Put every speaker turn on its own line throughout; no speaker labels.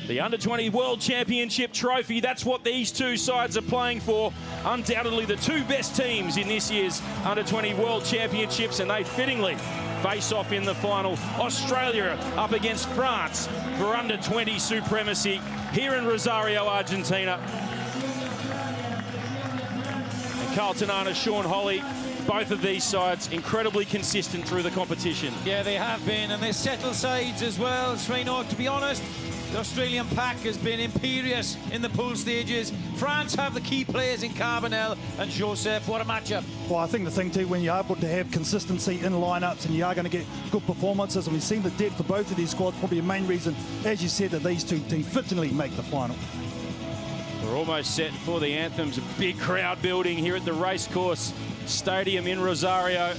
The Under-20 World Championship trophy, that's what these two sides are playing for. Undoubtedly the two best teams in this year's Under-20 World Championships, and they fittingly face off in the final. Australia up against France for Under-20 supremacy here in Rosario, Argentina. And Carl Tanana, Sean Holley, both of these sides incredibly consistent through the competition.
Yeah, they have been, and they're settled sides as well. Traynor, to be honest, the Australian pack has been imperious in the pool stages. France have the key players in Carbonell and Joseph. What a matchup.
Well, I think the thing too, when you're able to have consistency in lineups and you are going to get good performances, and we've seen the depth of both of these squads, probably a main reason, as you said, that these two teams fittingly make the final.
We're almost set for the anthems. A big crowd building here at the Racecourse Stadium in Rosario.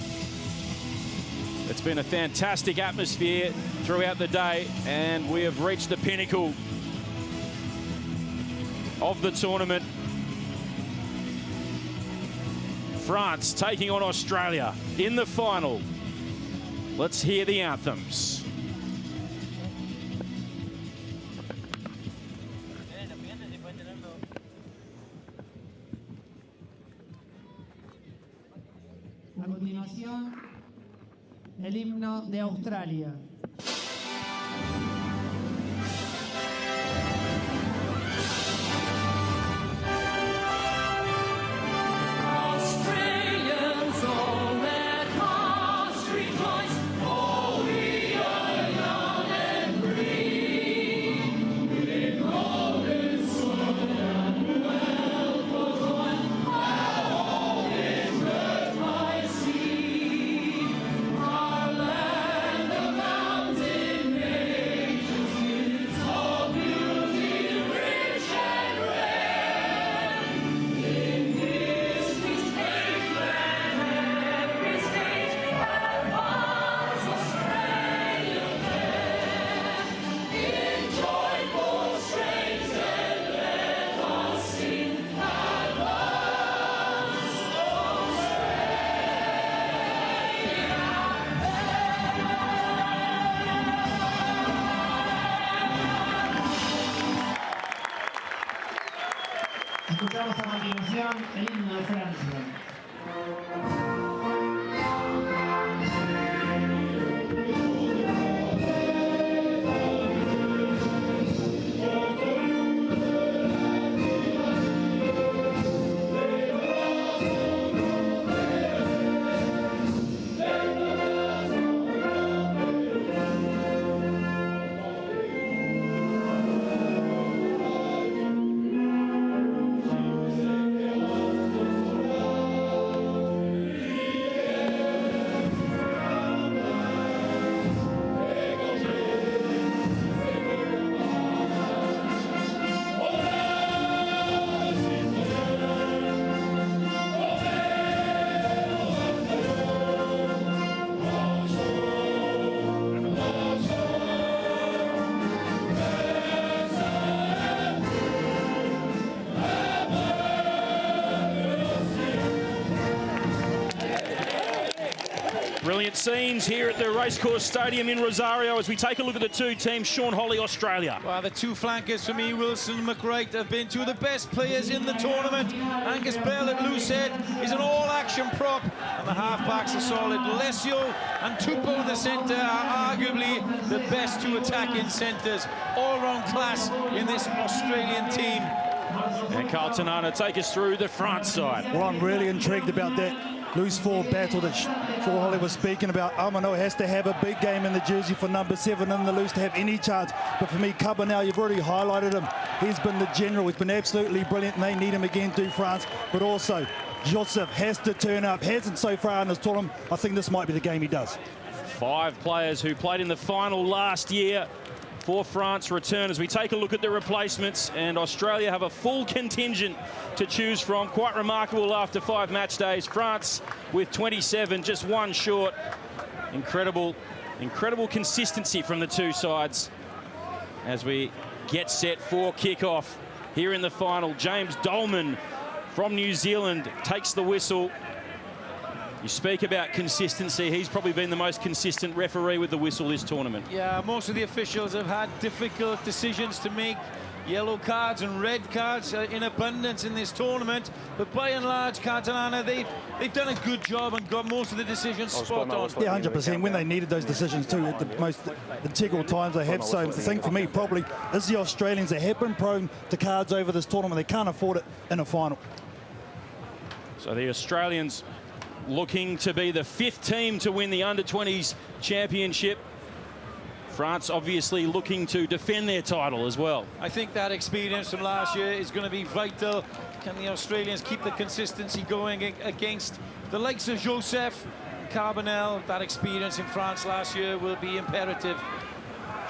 It's been a fantastic atmosphere throughout the day, and we have reached the pinnacle of the tournament. France taking on Australia in the final. Let's hear the anthems.
A continuación, el himno de Australia. Escuchamos a continuación el himno de Francia.
Brilliant scenes here at the Racecourse Stadium in Rosario as we take a look at the two teams. Sean Holley, Australia.
Well, the two flankers for me, Wilson and McWright, have been two of the best players in the tournament. Angus Bell at loose head is an all-action prop, and the half-backs are solid. Lesio and Tupou, the centre, are arguably the best two attacking centres. All-round class in this Australian team.
And Carl Tanana, take us through the France side.
Well, I'm really intrigued about that loose forward battle that Sean Holley was speaking about. Amano has to have a big game in the jersey for number 7 in the loose to have any chance. But for me, Carbonell, you've already highlighted him. He's been the general. He's been absolutely brilliant, and they need him again to France. But also, Joseph has to turn up. Hasn't so far in this tournament. I think this might be the game he does.
5 players who played in the final last year for France return as we take a look at the replacements, and Australia have a full contingent to choose from. Quite remarkable after 5 match days. France with 27, just one short. Incredible consistency from the two sides as we get set for kickoff here in the final. James Dolman from New Zealand takes the whistle. You speak about consistency. He's probably been the most consistent referee with the whistle this tournament.
Yeah, most of the officials have had difficult decisions to make. Yellow cards and red cards in abundance in this tournament, but by and large, Catalana, they've done a good job and got most of the decisions spot on.
Yeah, 100%. When they needed those decisions too, at the most integral times they have. So the thing for me probably is the Australians that have been prone to cards over this tournament. They can't afford it in a final.
So the Australians looking to be the 5th team to win the under-20s championship. France obviously looking to defend their title as well.
I think that experience from last year is going to be vital. Can the Australians keep the consistency going against the likes of Joseph, Carbonell? That experience in France last year will be imperative.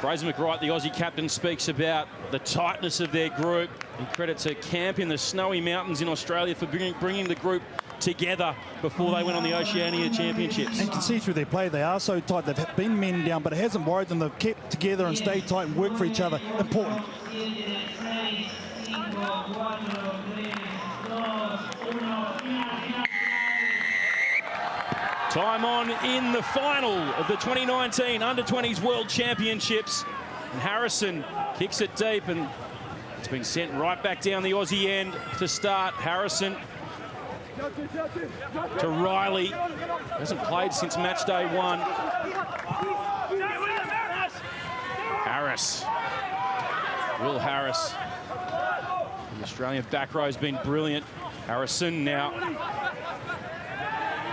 Fraser McWright, the Aussie captain, speaks about the tightness of their group. He credits a camp in the snowy mountains in Australia for bringing the group together before they went on the Oceania Championships.
And you can see through their play, they are so tight. They've been men down, but it hasn't worried them. They've kept together and stayed tight and worked for each other. Important.
Time on in the final of the 2019 Under-20s World Championships. And Harrison kicks it deep, and it's been sent right back down the Aussie end to start. Harrison to Riley. Hasn't played since match day 1. Harris. Will Harris. The Australian back row has been brilliant. Harrison now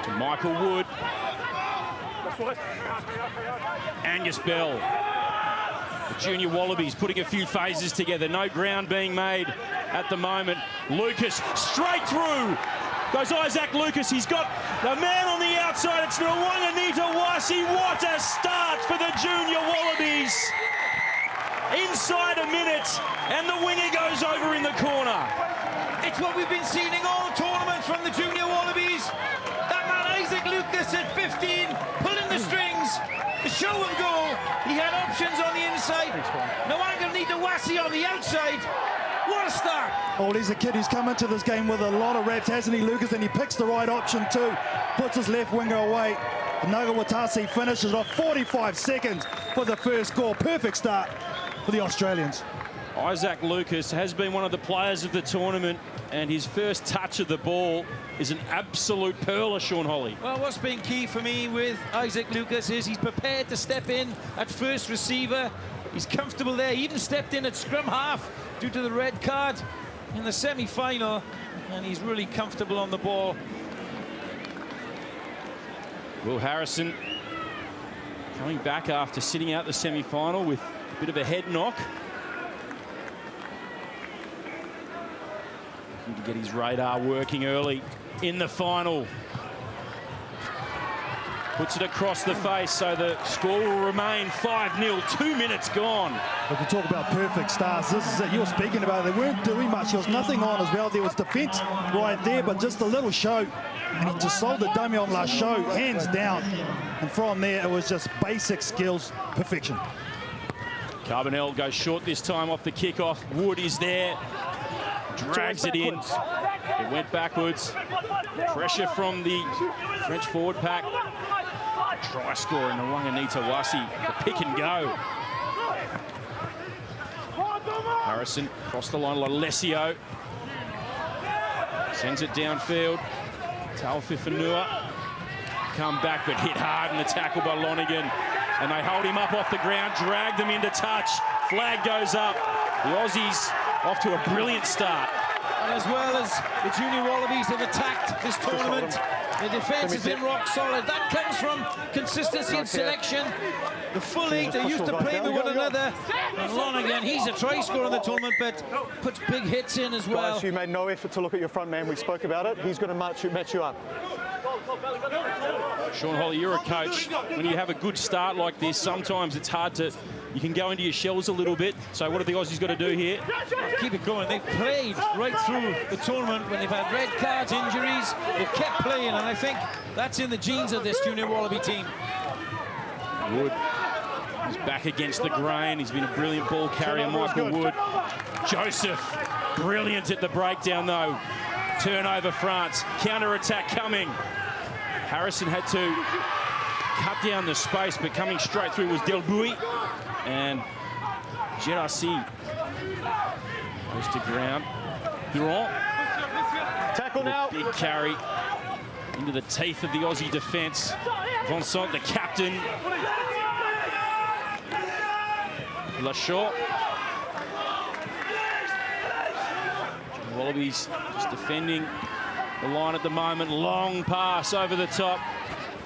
to Michael Wood. Angus Bell. The junior Wallabies putting a few phases together. No ground being made at the moment. Lucas straight through. Goes Isaac Lucas. He's got the man on the outside. It's Nwanganita Wasi. What a start for the junior Wallabies. Inside a minute, and the winger goes over in the corner.
It's what we've been seeing all tournament from the junior Wallabies. That man Isaac Lucas at 15, pulling the strings to show him go. He had options on the inside. Nwanganita Wasi on the outside. What a start.
Oh, he's a kid who's come into this game with a lot of reps, hasn't he, Lucas? And he picks the right option too. Puts his left winger away. Nagawatasi finishes off 45 seconds for the first score. Perfect start for the Australians.
Isaac Lucas has been one of the players of the tournament, and his first touch of the ball is an absolute pearler, Sean Holly.
Well, what's been key for me with Isaac Lucas is he's prepared to step in at first receiver. He's comfortable there. He even stepped in at scrum half due to the red card in the semi-final, and he's really comfortable on the ball.
Will Harrison coming back after sitting out the semi-final with a bit of a head knock. Looking to get his radar working early in the final. Puts it across the face, so the score will remain 5-0. 2 minutes gone.
If we talk about perfect starts, this is it. You were speaking about it. They weren't doing much. There was nothing on as well. There was defence right there, but just a little show. And he just sold the dummy on last show, hands down. And from there, it was just basic skills, perfection.
Carbonell goes short this time off the kickoff. Wood is there. Drags it in. It went backwards. Pressure from the French forward pack. Try score in the Nwanganita Wasi. The pick and go. Harrison across the line. Alessio sends it downfield. Taufifanua come back but hit hard in the tackle by Lonergan. And they hold him up off the ground, drag them into touch. Flag goes up. The Aussies off to a brilliant start.
And as well as the junior Wallabies have attacked this tournament, the defence has been rock solid. That comes from consistency and selection. The full 8 are used to playing with one another. And Lonergan, he's a try scorer in the tournament, but puts big hits in as well.
Guys, you made no effort to look at your front man. We spoke about it. He's going to match you up.
Sean Holly, you're a coach. When you have a good start like this, sometimes it's hard to... You can go into your shells a little bit. So what have the Aussies got to do here?
Keep it going. They've played right through the tournament. When they've had red cards, injuries, they've kept playing, and I think that's in the genes of this junior Wallaby team.
Wood is back against the grain. He's been a brilliant ball carrier, Michael Wood. Joseph, brilliant at the breakdown though. Turnover France, counter-attack coming. Harrison had to cut down the space, but coming straight through was Delbouy. And Gerassi goes to ground. Durant.
Tackle now.
Big carry into the teeth of the Aussie defence. Vincent, the captain. Lashaw. Wallabies just defending the line at the moment. Long pass over the top.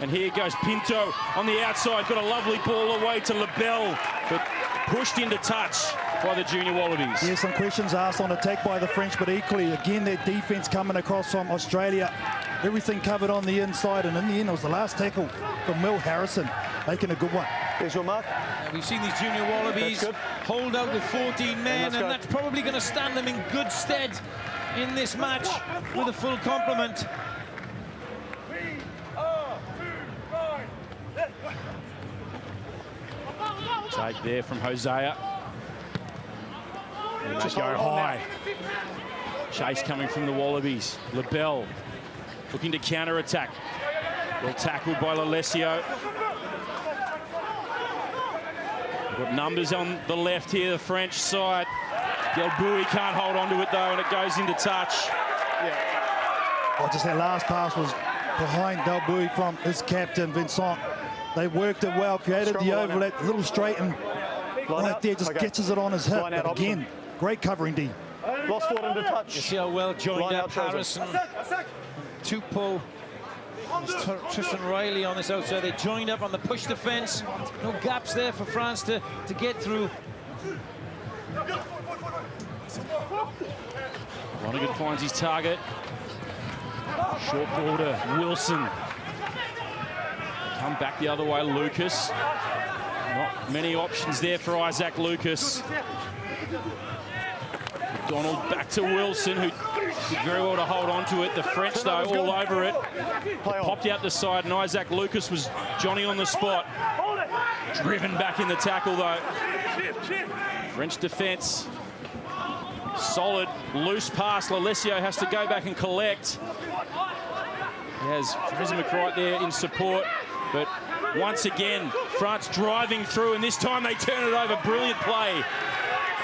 And here goes Pinto on the outside. Got a lovely ball away to LaBelle, but pushed into touch by the junior Wallabies.
Yeah, some questions asked on attack by the French, but equally, again, their defence coming across from Australia. Everything covered on the inside, and in the end, it was the last tackle from Will Harrison, making a good one.
There's your mark.
We've seen these junior Wallabies hold out with 14 men, and that's probably going to stand them in good stead in this match with a full complement.
Take there from Hosea. And they go high. Chase coming from the Wallabies. LaBelle looking to counter-attack. Well tackled by Lalesio. Got numbers on the left here, the French side. Delbouy can't hold on to it though, and it goes into touch.
Oh, just that last pass was behind Delbouy from his captain, Vincent. They worked it well, created the overlap, a little straight, and right there just catches it on his hip. But again, great covering, D.
Lost forward into touch.
You see how well joined up Harrison, Tupou, Tristan Riley on this outside. They joined up on the push defence. No gaps there for France to get through.
Lonergan finds his target. Short border, Wilson. Come back the other way, Lucas. Not many options there for Isaac Lucas. McDonald back to Wilson, who did very well to hold on to it. The French, though, all over it. Popped out the side, and Isaac Lucas was Johnny on the spot. Driven back in the tackle, though. French defence. Solid, loose pass. Lalesio has to go back and collect. He has Fraser McWright there in support. But once again, France driving through, and this time they turn it over. Brilliant play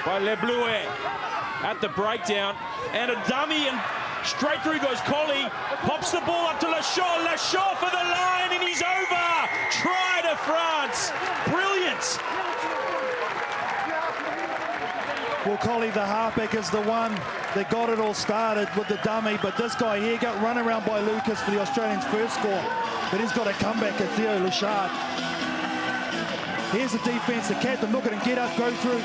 by Le Bleuet at the breakdown. And a dummy, and straight through goes Collie. Pops the ball up to Lashaw. Lashaw for the line, and he's over. Try to France. Brilliant.
Well, Collie, the halfback, is the one that got it all started with the dummy, but this guy here got run around by Lucas for the Australians' first score. But he's got a comeback at Theo Lachard. Here's the defence, the captain looking and get up, go through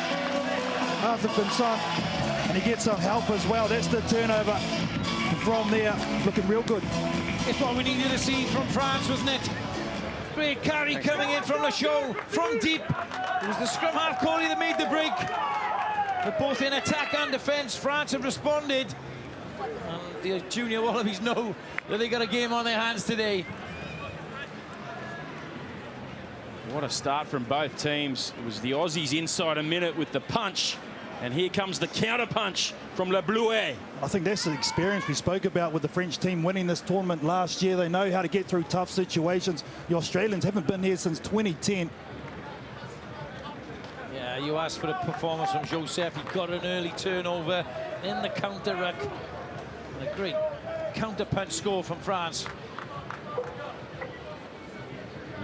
Arthur Vincent, and he gets some help as well. That's the turnover from there, looking real good.
It's what we needed to see from France, wasn't it? Great carry coming in from Lashaw, from deep. It was the scrum half Coley that made the break. But both in attack and defence, France have responded. And the junior Wallabies know that they got a game on their hands today.
What a start from both teams. It was the Aussies inside a minute with the punch. And here comes the counter punch from Le Bleuet.
I think that's the experience we spoke about with the French team winning this tournament last year. They know how to get through tough situations. The Australians haven't been here since 2010.
Yeah, you asked for the performance from Joseph. He got an early turnover in the counter-ruck. And a great counter-punch score from France.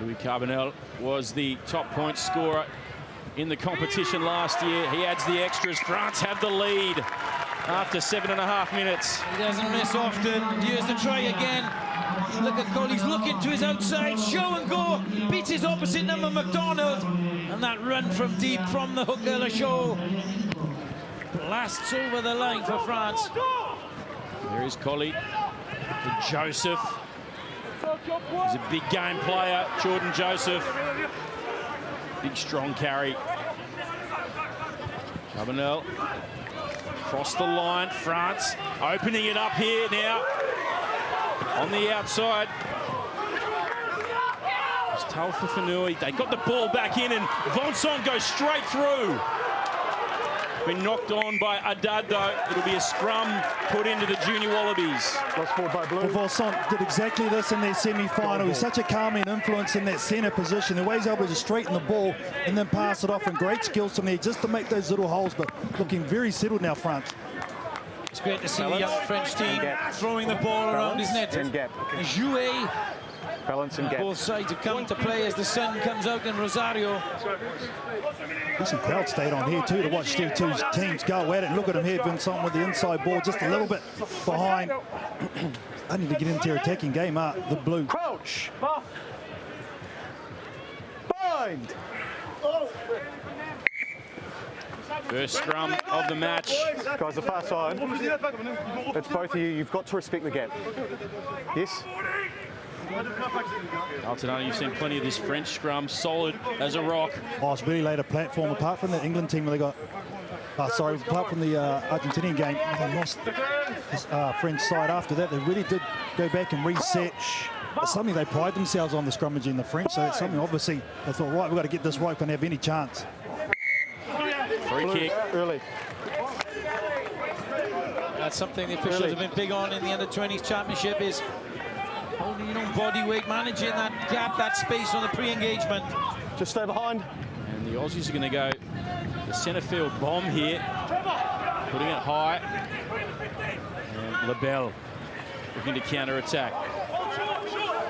Louis Carbonell was the top point scorer in the competition last year. He adds the extras. France have the lead after 7.5 minutes.
He doesn't miss often. Here's the try again. Look at Colley's looking to his outside. Show and go. Beats his opposite number, McDonald. And that run from deep from the hooker, Lashaw. Blasts over the line for France.
There is Colley. And Joseph. He's a big game player, Jordan Joseph. Big strong carry. Carbonell. Across the line, France opening it up here now. On the outside. It's tough for Fanui. They got the ball back in, and Vincent goes straight through. been knocked on by Haddad, though. It'll be a scrum put into the junior Wallabies.
Lost forward by Blue.
Vincent did exactly this in their semi-final. He's such a calming influence in that centre position. The way he's able to straighten the ball and then pass it off, and great skills from there just to make those little holes, but looking very settled now, France.
It's great to see the young French team throwing the ball around his net. Jouer.
Balance and gap.
Both sides have come to play as the sun comes out in Rosario.
There's some crowd stayed on here too to watch these two teams go at it. And look at him here, Vincent, with the inside ball just a little bit behind. I need to get into their attacking game, the Blue.
Crouch. Bind.
First scrum of the match.
Guys, the far side. It's both of you. You've got to respect the gap. Yes?
Altidano, you've seen plenty of this French scrum, solid as a rock.
Oh, it's really laid a platform, apart from the England team where they got, apart from the Argentinian game, they lost this French side after that. They really did go back and reset. It's something they pride themselves on, the scrummaging, the French, so it's something obviously they thought, right, we've got to get this right, if we have any chance.
Free kick.
Early.
That's something the officials have been big on in the Under-20s Championship, is holding your own body weight, managing that gap, that space on the pre-engagement.
Just stay behind.
And the Aussies are going to go the centre field bomb here, putting it high. And Lebel looking to counter-attack.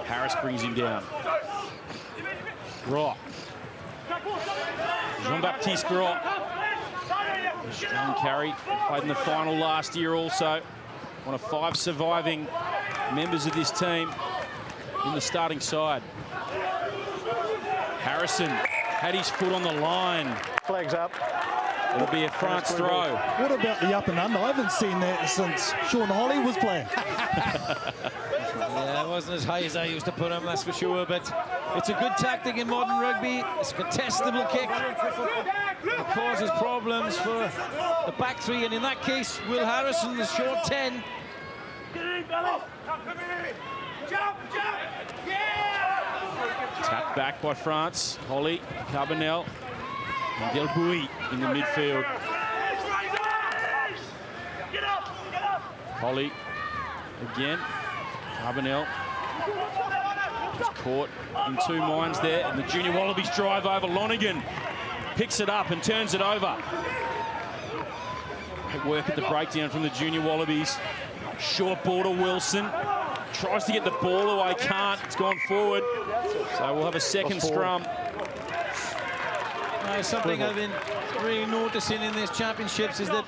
Harris brings him down. Gros. Jean-Baptiste Gros. Strong carry, played in the final last year also. One of 5 surviving members of this team in the starting side. Harrison had his foot on the line.
Flags up.
It'll be a France throw.
What about the up and under? I haven't seen that since Sean Holly was playing.
Yeah, it wasn't as high as I used to put him, that's for sure, but it's a good tactic in modern rugby. It's a contestable kick. It causes problems for the back three, and in that case, Will Harrison, the short 10.
Tapped back by France. Holly, Carbonell, and Delbouy in the midfield. Holly again. Carbonell is caught in 2 minds there, and the junior Wallabies drive over. Lonergan picks it up and turns it over. Great work at the breakdown from the junior Wallabies. Short ball to Wilson. Tries to get the ball away, can't. It's gone forward. So we'll have a second scrum.
Something I've been really noticing in these championships is that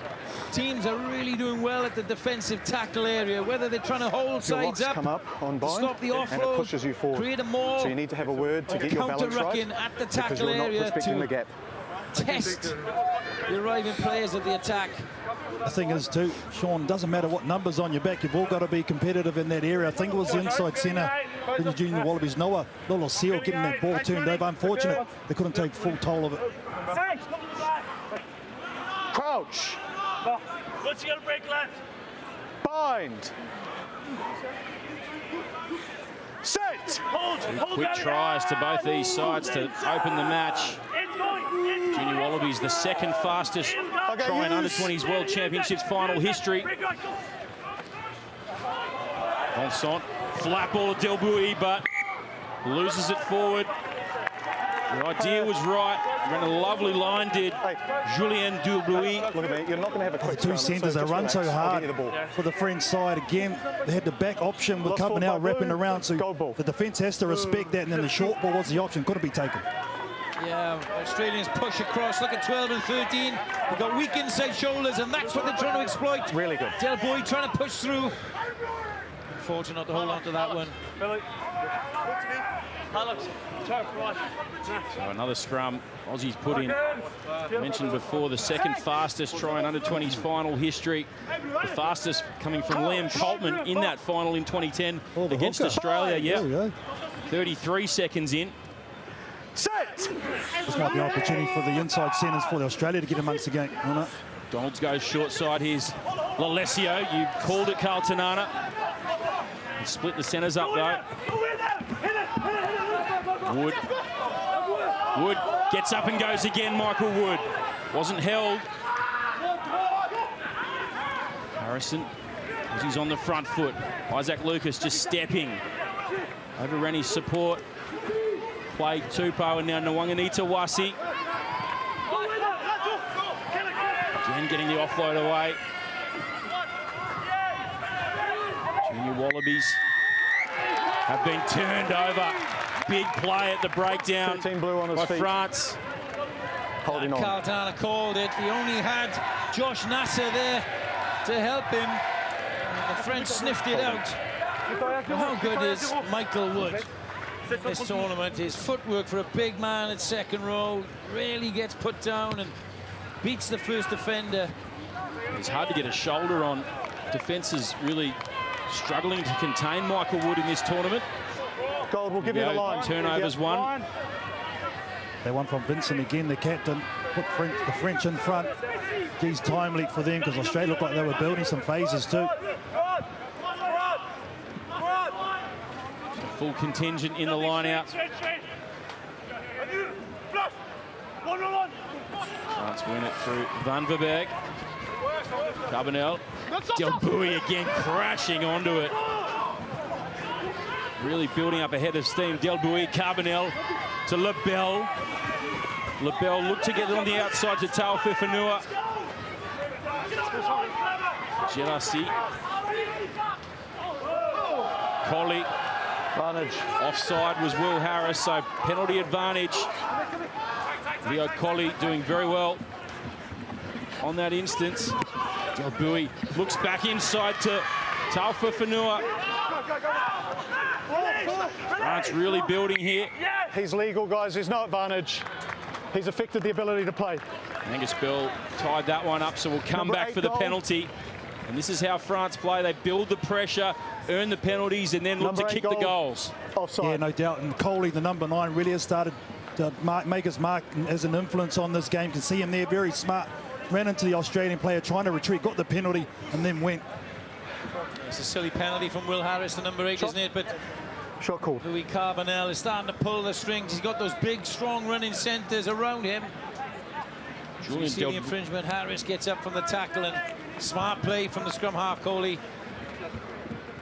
teams are really doing well at the defensive tackle area, whether they're trying to hold sides up,
come up on bind,
stop the offload,
and it pushes you forward.
create a maul,
so you need to have a word to get your balance right,
at the tackle
because you're not
area
respecting
to
the gap.
test the arriving players of the attack.
The thing is too, Sean, doesn't matter what number's on your back, you've all got to be competitive in that area. I think it was the inside centre in the junior Wallabies, Noah Lolosio, getting that ball turned over. Unfortunate, they couldn't take full toll of it.
Crouch. Bind. Set.
Quick tries to both these sides to open the match. Junior Wallabies, the second fastest try in Under-20s World Championships final history. Vincent, flat ball to Delbouy, but loses it forward. The idea was right. Ran a lovely line, did Julien Delbouy.
Look at me, you're not going to have a quick
The two centres, they run so hard for the French side. Again, they had the back option with Carbonell wrapping around, so the defence has to respect that, and then the short ball was the option, couldn't be taken.
Yeah, Australians push across. Look at 12 and 13. They've got weak inside shoulders, and that's what they're trying to exploit.
Really good.
Delbouy trying to push through. Unfortunate not to hold on to that one.
So another scrum Aussies put in. Mentioned before, the second fastest try in Under-20s final history. The fastest coming from Liam Coltman in that final in 2010 against Australia. Yeah, 33 seconds in.
Set.
This might be an opportunity for the inside centres for Australia to get amongst the game.
Donalds goes short side. Here's Lalesio. You called it, Carl Tanana. He split the centres up though. Wood gets up and goes again. Michael Wood wasn't held. Harrison, as he's on the front foot. Isaac Lucas just stepping over Rennie's support. Played Tupou and now Nwanganita Wasi. Again getting the offload away. Junior Wallabies have been turned over. Big play at the breakdown
13 blue on his
by
feet.
France.
Holding on.
Caldana called it. He only had Josh Nasser there to help him. And the French sniffed it out. How good is Michael Wood in this tournament? His footwork for a big man at second row really gets put down and beats the first defender.
It's hard to get a shoulder on. Defence is really struggling to contain Michael Wood in this tournament.
Gold, we'll give you the line.
Turnovers won.
They won from Vincent again, the captain. Put the French in front. Geez, time leak for them because Australia looked like they were building some phases too.
Full contingent in the line-out. France win it through Van Verberg. Carbonell. Del Bowie again crashing onto it. Really building up a head of steam. Del Bowie, Carbonell to LaBelle. LaBelle looked to get it on the outside to Taofifenua. Gerasi. Colley.
Advantage.
Offside was Will Harris, so penalty advantage. Leo Colley doing very well on that instance. Del Bowie looks back inside to Taofifenua. France really building here.
He's legal, guys. There's no advantage. He's affected the ability to play.
Angus Bell tied that one up, so we'll come
Number
back
8
for the
goal.
penalty. And this is how France play. They build the pressure, earn the penalties, and then look
Number
to
8
kick the
goal.
goals.
Offside.
Yeah, no doubt. And Coley, the number 9, really has started to make his mark as an influence on this game. Can see him there, very smart. Ran into the Australian player, trying to retreat, got the penalty, and then went.
It's a silly penalty from Will Harris, the number 8, isn't it? But
Shot called.
Louis Carbonell is starting to pull the strings. He's got those big, strong running centres around him. You see the infringement. Harris gets up from the tackle and smart play from the scrum half, Coley.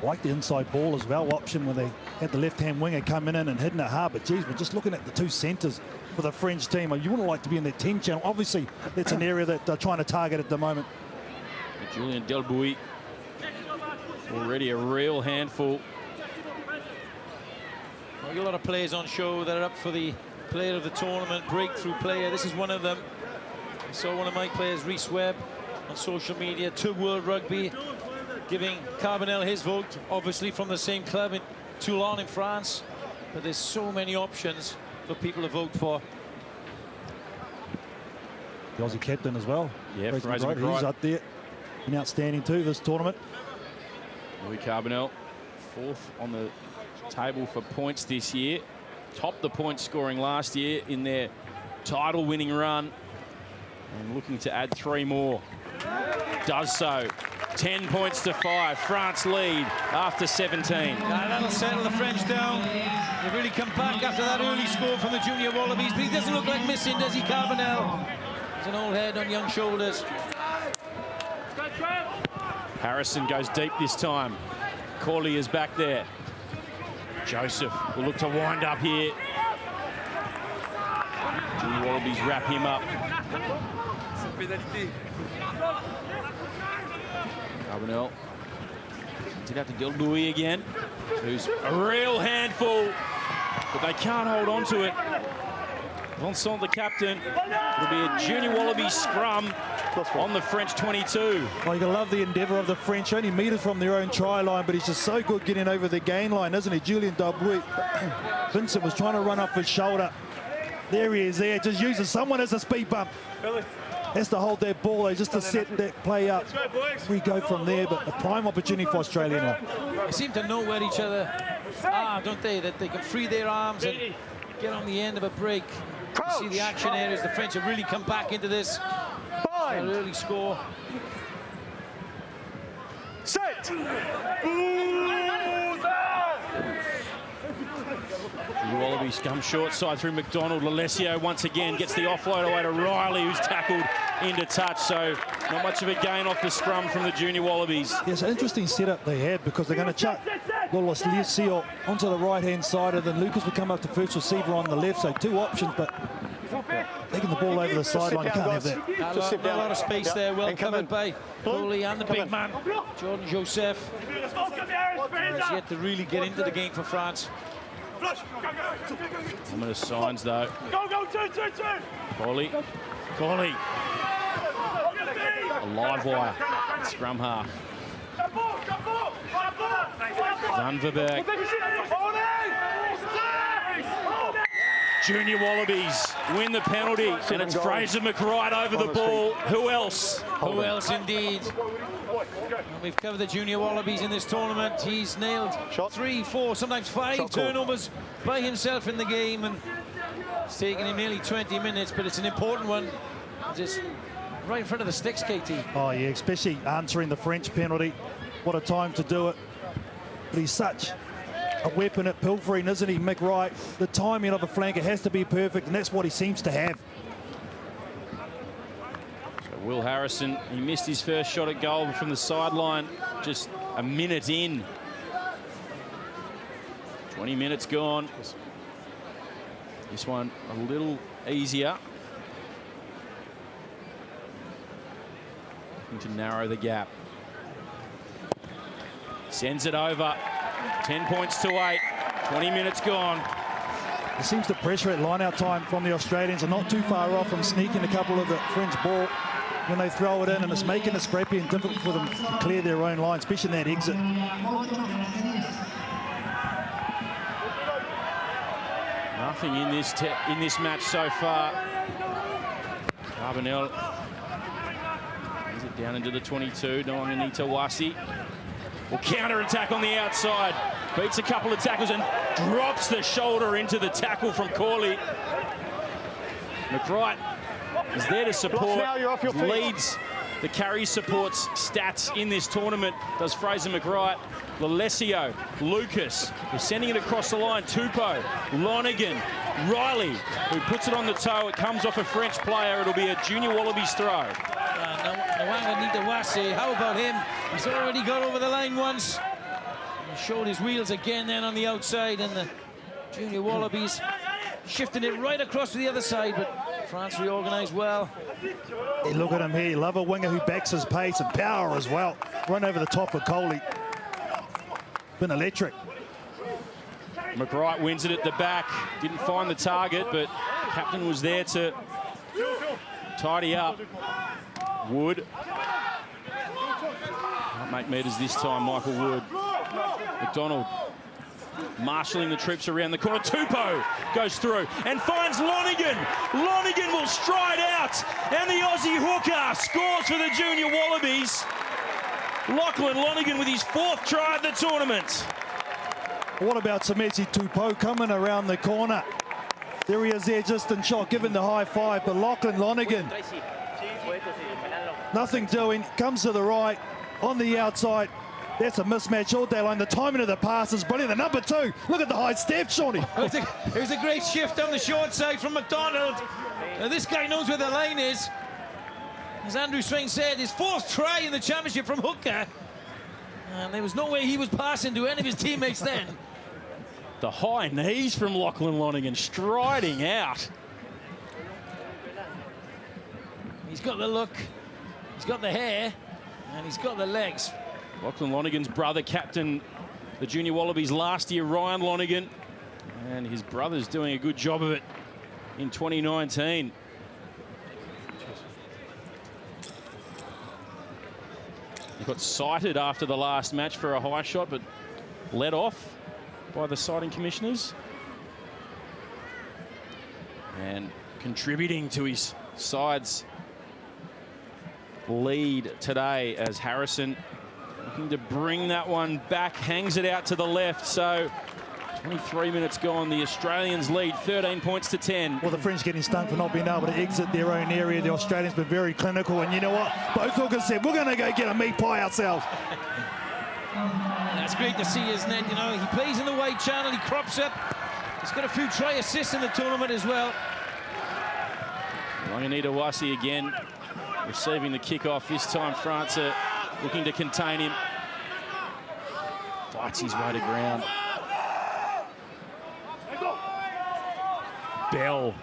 Like the inside ball as well option when they had the left-hand winger coming in and hitting it hard. But geez, we're just looking at the two centres for the French team. You wouldn't like to be in that 10 channel. Obviously, that's an area that they're trying to target at the moment.
Julien Del Bowie, already a real handful.
Well, a lot of players on show that are up for the player of the tournament, breakthrough player. This is one of them. I saw one of my players, Rhys Webb, on social media to World Rugby, giving Carbonell his vote, obviously from the same club in Toulon in France. But there's so many options for people to vote for.
The Aussie captain as well.
Yeah,
Fraser
Fraser
McBride,
McBride.
he's up there. Been outstanding too this tournament.
Louis Carbonell, 4th on the table for points this year. Topped the point scoring last year in their title winning run. And looking to add 3 more. Does so. 10 points to 5. France lead after 17.
That'll settle the French down. They've really come back after that early score from the Junior Wallabies. But he doesn't look like missing, does he, Carbonell? He's an old head on young shoulders.
Harrison goes deep this time. Corley is back there. Joseph will look to wind up here. Junior Wallabies wrap him up. Carbonell did have to Del Bowie again, who's a real handful, but they can't hold on to it. Vincent, the captain. It'll be a Junior Wallaby scrum on the French 22.
Well, you gotta love the endeavour of the French. Only metres from their own try line, but he's just so good getting over the gain line, isn't he? Julien Del Bowie. Vincent was trying to run off his shoulder. There he is there, just uses someone as a speed bump. Has to hold that ball, though, just to set that play up. We go from there, but a prime opportunity for Australia now.
They seem to know where each other are, don't they? That they can free their arms and get on the end of a break. You see the action areas. The French have really come back into this. An early score.
Set!
The Wallabies come short side through McDonald. Alessio once again gets the offload away to Riley, who's tackled into touch. So not much of a gain off the scrum from the junior Wallabies.
Yeah, it's an interesting setup they had because they're going to chuck Alessio onto the right-hand side, and then Lucas will come up to first receiver on the left. So two options, but taking the ball over the sideline, you can't have that.
A lot of space there, well covered by Foley and the big man, Jordan Joseph. Has yet to really get into the game for France.
Ominous signs though.
Go, 2.
Coley. A live wire. Scrum half. Zandverberg. Junior Wallabies win the penalty, and it's Fraser McWright over the ball. Who else?
Who else indeed? And we've covered the junior Wallabies in this tournament. He's nailed 3, 4, sometimes 5 turnovers by himself in the game, and it's taken him nearly 20 minutes, but it's an important one. Just right in front of the sticks, KT.
Oh yeah, especially answering the French penalty. What a time to do it. But he's such a weapon at pilfering, isn't he, McWright? The timing of the flanker has to be perfect, and that's what he seems to have.
So Will Harrison, he missed his first shot at goal from the sideline just a minute in. 20 minutes gone. This one a little easier. Looking to narrow the gap. Sends it over. 10 points to 8. 20 minutes gone.
It seems the pressure at line-out time from the Australians are not too far off from sneaking a couple of the French ball when they throw it in, and it's making it scrappy and difficult for them to clear their own line, especially in that exit.
Nothing in this match so far. Carbonell is it down into the 22. Noanganita Wasi will counter-attack on the outside. Beats a couple of tackles and drops the shoulder into the tackle from Corley. McWright is there to support, leads the carry supports stats in this tournament, does Fraser McWright. Alessio, Lucas, they're sending it across the line. Tupou, Lonergan, Riley, who puts it on the toe. It comes off a French player. It'll be a junior Wallabies throw.
Noanganita Wasi, how about him? He's already got over the line once. He showed his wheels again then on the outside, and the junior Wallabies shifting it right across to the other side, but France reorganised well.
Hey, look at him here. Love a winger who backs his pace and power as well. Run over the top of Coley. Been electric.
McWright wins it at the back. Didn't find the target, but captain was there to tidy up. Wood. Can't make meters this time, Michael Wood. McDonald marshalling the troops around the corner. Tupou goes through and finds Lonergan. Lonergan will stride out, and the Aussie hooker scores for the junior Wallabies. Lachlan Lonergan with his 4th try of the tournament.
What about Samesi Tupou coming around the corner? There he is there just in shot, giving the high five, but Lachlan Lonergan, nothing doing, comes to the right, on the outside. That's a mismatch all day long. The timing of the pass is brilliant. The number 2, look at the high step, Shawnee.
It was a great shift on the short side from McDonald. Now, this guy knows where the line is. As Andrew Swain said, his 4th try in the championship from hooker. And there was no way he was passing to any of his teammates then.
The high knees from Lachlan Lonergan, striding out.
He's got the look, he's got the hair, and he's got the legs.
Lachlan Lonergan's brother, captain the junior Wallabies last year, Ryan Lonergan. And his brother's doing a good job of it in 2019. He got cited after the last match for a high shot, but let off by the citing commissioners. And contributing to his side's lead today as Harrison looking to bring that one back, hangs it out to the left. So 23 minutes gone, the Australians lead 13 points to 10.
Well, the French getting stung for not being able to exit their own area. The Australians been very clinical, and you know what? Both hookers said, we're going to go get a meat pie ourselves.
That's great to see, isn't it? You know, he plays in the wide channel, he crops up, He's got a few try assists in the tournament as well.
Longanita-Wasi again receiving the kick-off. This time France are looking to contain him. Fights his way to ground. Bell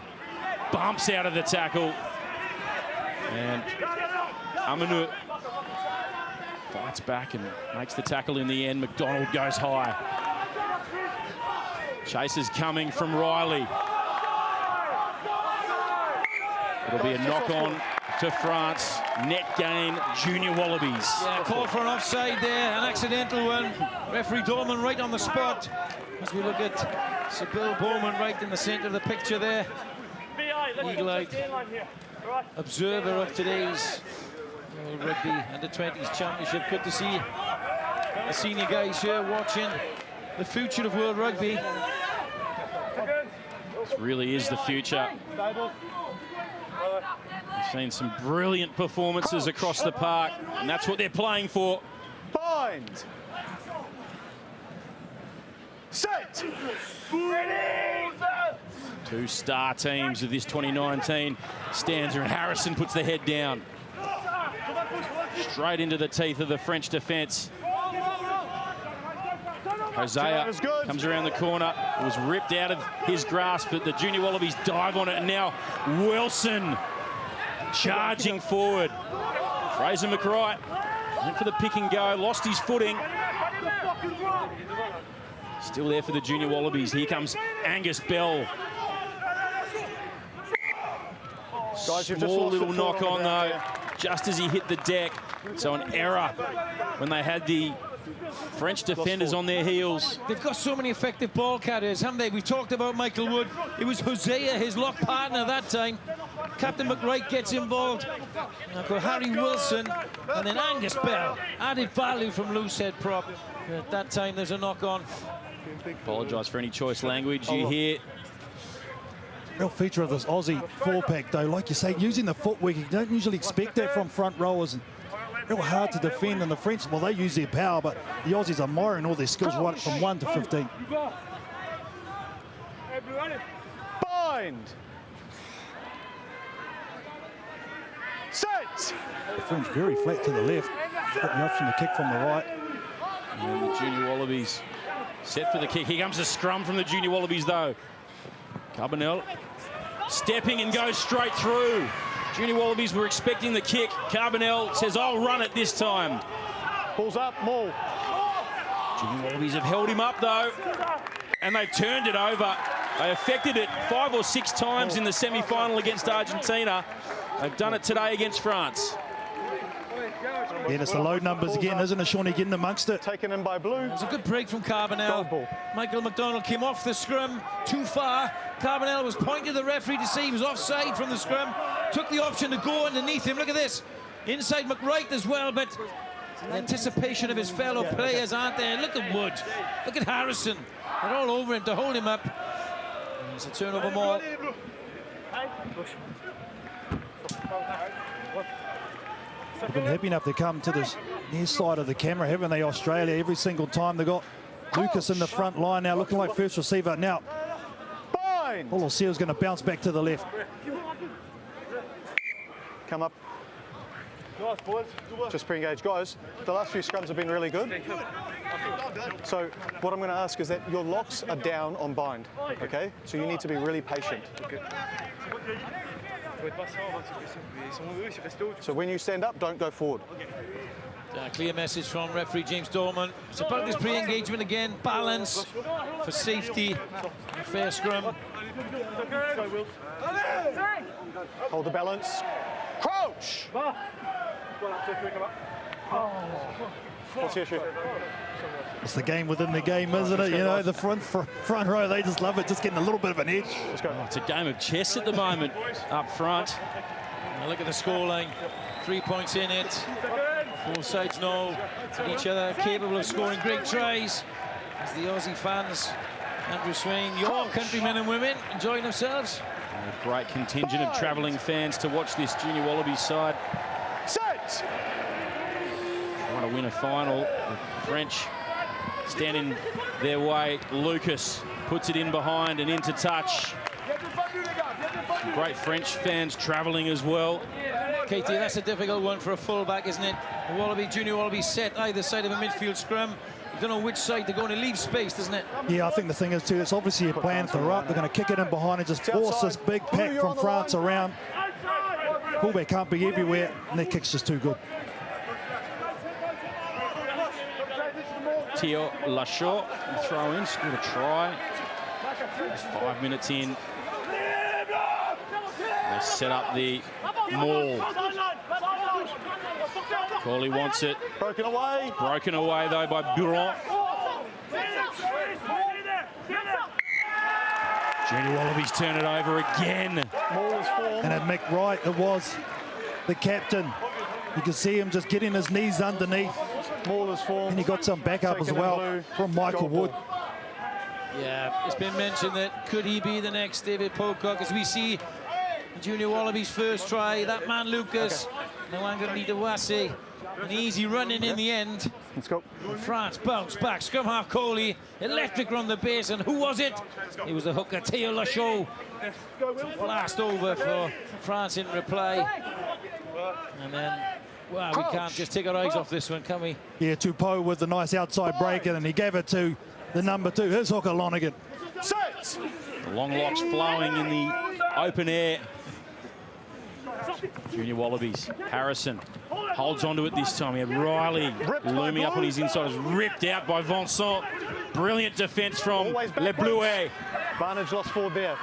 bumps out of the tackle. And Amanu fights back and makes the tackle in the end. McDonald goes high. Chases coming from Riley. It'll be a knock-on to France. Net gain, Junior Wallabies.
Yeah, call for an offside there, an accidental one. Referee Dorman right on the spot. As we look at Sybil Bowman right in the centre of the picture there. Eagle-eyed observer of today's World Rugby Under-20s Championship. Good to see the senior guys here watching the future of World Rugby.
This really is the future. We've seen some brilliant performances across the park, and that's what they're playing for.
Bind. Set.
Two star teams of this 2019 stanza, and Harrison puts the head down. Straight into the teeth of the French defence. Hosea comes around the corner. It was ripped out of his grasp, but the Junior Wallabies dive on it, and now Wilson charging forward. Fraser McRae went for the pick and go, lost his footing. Still there for the Junior Wallabies. Here comes Angus Bell.
Guys, you've just
Small
lost
little
the
knock
foot
on
the
though,
ground,
just as he hit the deck. So an error when they had the French defenders on their heels.
They've got so many effective ball carriers, haven't they? We've talked about Michael Wood. It was Hosea, his lock partner that time. Captain McWright gets involved. And I've got Harry Wilson and then Angus Bell. Added value from loose head prop. At that time, there's a knock on.
Apologise for any choice language you hear.
Real feature of this Aussie four-pack, though, like you say, using the footwork. You don't usually expect that from front rowers. And real hard to defend. And the French, well, they use their power, but the Aussies are miring all their skills right from 1 to 15.
Bind. Set.
The French very flat to the left. Got the option to kick from the right.
And the Junior Wallabies set for the kick. Here comes the scrum from the Junior Wallabies, though. Carbonell stepping and goes straight through. Junior Wallabies were expecting the kick. Carbonell says, I'll run it this time.
Pulls up, Maul.
Junior Wallabies have held him up, though, and they've turned it over. They affected it 5 or 6 times in the semi-final against Argentina. They've done it today against France.
Yeah, it's the low numbers again, isn't it, Shawnee, getting amongst it?
Taken in by Blue.
It was a good break from Carbonell.
Ball.
Michael McDonald came off the scrum too far. Carbonell was pointing to the referee to see he was offside from the scrum. Took the option to go underneath him. Look at this. Inside McWright as well, but the anticipation of his fellow players aren't there. Look at Wood. Look at Harrison. They're all over him to hold him up. It's a turnover maul.
They've been happy enough to come to this near side of the camera, haven't they, Australia? Every single time they've got Lucas in the front line now, looking like first receiver. Now,
Bind.
Oloseo's going to bounce back to the left.
Come up. Just pre-engage. Guys, the last few scrums have been really good. So what I'm going to ask is that your locks are down on bind, okay? So you need to be really patient. So when you stand up, don't go forward.
Clear message from referee James Dorman. It's about this pre-engagement again. Balance for safety. A fair scrum.
Hold the balance. Crouch! What's the issue?
It's the game within the game, isn't it? You know, the front row, they just love it, just getting a little bit of an edge.
Let's go.
Oh, it's a game of chess at the moment up front.
Now look at the scoreline. 3 points in it. Both sides know each other capable of scoring great tries. As the Aussie fans, Andrew Swain, your countrymen and women, enjoying themselves.
A great contingent of travelling fans to watch this Junior Wallabies side.
Set!
Want to win a final. The French standing their way. Lucas puts it in behind and into touch. Great French fans travelling as well.
Katie, that's a difficult one for a fullback, isn't it? Junior Wallaby set either side of a midfield scrum. You don't know which side they're going to leave space, doesn't it?
Yeah, I think the thing is too, it's obviously a plan for up. They're going to kick it in behind and just force this big pack from France around. Fullback can't be everywhere, and their kick's just too good.
Theo Lachaud, throw in, scored a try. Just 5 minutes in. They set up the maul. Corley wants it.
Broken away.
Broken away though by Buron. Junior Wallabies turn it over again.
And at Mick Wright, it was the captain. You can see him just getting his knees underneath. And he got some backup as well from Michael Wood.
Yeah, it's been mentioned that could he be the next David Pocock, as we see Junior Wallabies' first try. That man Lucas, Nwanga Nidawase, an easy running in the end.
Let's go.
France bounce back, scrum half Coley, electric on the base, and who was it? It was the hooker Theo Lachaud. Blast over for France in reply. And then, wow, we can't just take our eyes off this one, can we?
Yeah, Tupou with the nice outside break, and he gave it to the number 2. Here's hooker Lonergan.
The long locks flowing in the open air. Junior Wallabies, Harrison holds onto it this time. He had Riley looming up on his inside. Is ripped out by Vincent. Brilliant defence from Le Bleuet.
Barnage lost forward there.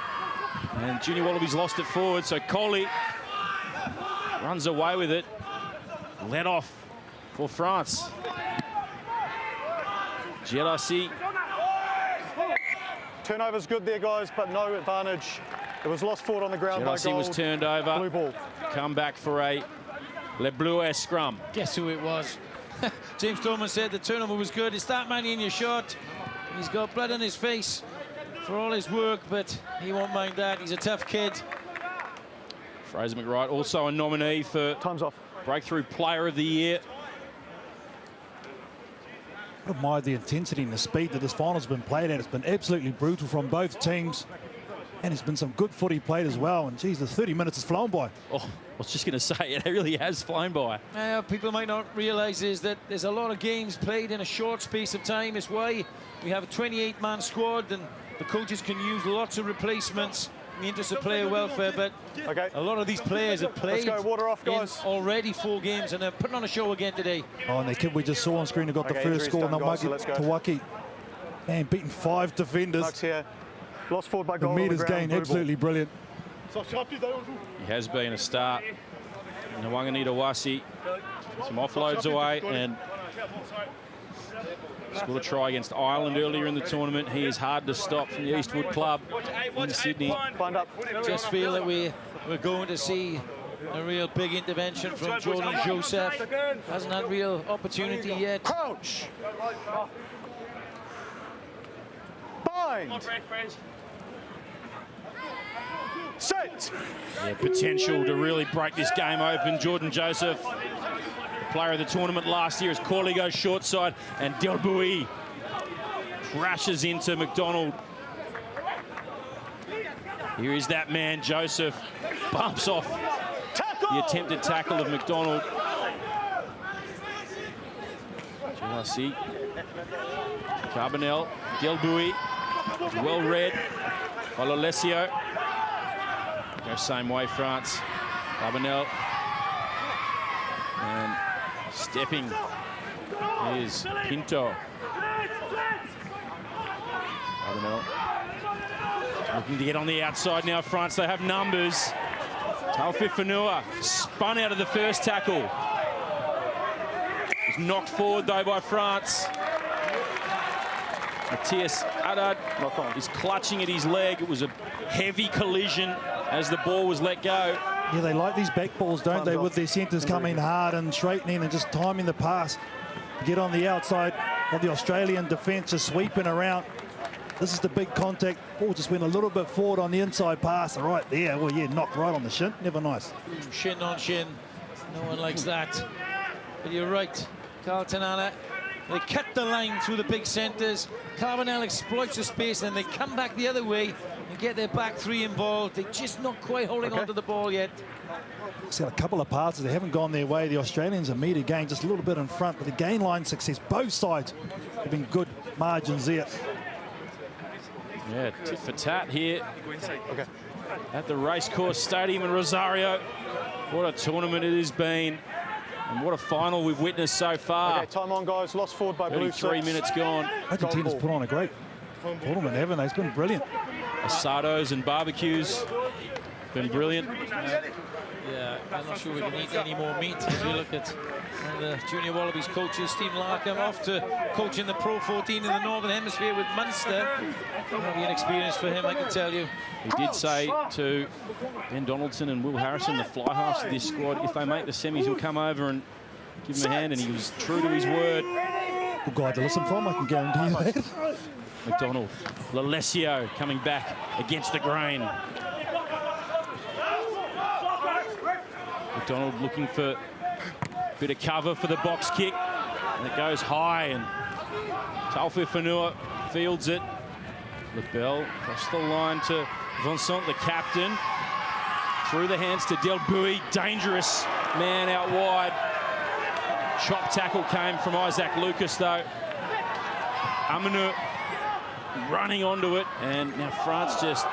And Junior Wallabies lost it forward, so Coley runs away with it. Let off for France. Gerasi.
Turnover's good there, guys, but no advantage. It was lost forward on the ground by Gold.
Was turned over.
Blue ball.
Come back for a Le Bleuet scrum.
Guess who it was? James Tolman said the turnover was good. It's that man in your shot. He's got blood on his face for all his work, but he won't mind that. He's a tough kid.
Fraser McWright, also a nominee for
Time's off.
Breakthrough Player of the Year.
I admired the intensity and the speed that this final's been played at. It's been absolutely brutal from both teams. And there's been some good footy played as well. And, geez, the 30 minutes has flown by.
Oh, I was just going to say, it really has flown by.
People might not realise is that there's a lot of games played in a short space of time. It's why we have a 28-man squad, and the coaches can use lots of replacements in the interest of player welfare. But a lot of these players have played
water off, guys.
already 4 games, and they're putting on a show again today.
Oh, and the kid we just saw on screen who got the first score, Namaki Tawaki. Man, beating 5 defenders.
Here. Lost forward by Gold.
The meters gained, absolutely brilliant.
He has been a start. Nwanga Nidawase, some offloads away, and scored a try against Ireland earlier in the tournament. He is hard to stop from the Eastwood Club in Sydney.
Find up.
Just feel that we're going to see a real big intervention from Jordan Joseph. Hasn't had real opportunity yet.
Crouch. Bind. Set.
Yeah, potential to really break this game open. Jordan Joseph, the player of the tournament last year, as Corley goes short side, and Delbouy crashes into McDonald. Here is that man, Joseph, bumps off the attempted tackle of McDonald. Gerasi, Carbonell, Delbouy, well read by Lolesio. Go same way, France. Carbonell. And stepping is Pinto. Carbonell. Looking to get on the outside now, France. They have numbers. Taoufik Fanua spun out of the first tackle. Was knocked forward, though, by France. Matthias Haddad is clutching at his leg. It was a heavy collision as the ball was let go.
Yeah, they like these back balls, don't they, with their centres coming hard and straightening and just timing the pass to get on the outside of the Australian defence, just sweeping around. This is the big contact. Ball just went a little bit forward on the inside pass. Right there. Well, yeah, knocked right on the shin. Never nice.
Shin on shin. No one likes that. But you're right. Carlton Anna They cut the line through the big centres. Carbonell exploits the space, and they come back the other way and get their back three involved. They're just not quite holding onto the ball yet.
It's got a couple of passes that haven't gone their way. The Australians are meter gain just a little bit in front, but the gain line success, both sides having good margins there.
Yeah, tit for tat here at the Racecourse Stadium in Rosario. What a tournament it has been, and what a final we've witnessed so far.
Okay, time on, guys. Lost forward by blue.
3 minutes gone.
Argentina's put on a great tournament, haven't they? It's been brilliant.
Asados and barbecues, been brilliant.
Yeah, I'm not sure we can eat any more meat as we look at the Junior Wallabies coaches. Steve Larkham off to coaching the Pro 14 in the Northern Hemisphere with Munster. That'll be an experience for him, I can tell you.
He did say to Ben Donaldson and Will Harrison, the fly halves of this squad, if they make the semis, he'll come over and give him a hand, and he was true to his word.
Good guy to listen from, I can guarantee you that.
McDonald, Lalesio coming back against the grain. McDonald looking for a bit of cover for the box kick, and it goes high, and Taufifenua fields it. LaBelle across the line to Vincent, the captain. Through the hands to Del Bui, dangerous man out wide. Chop tackle came from Isaac Lucas though. Amanu running onto it, and now France just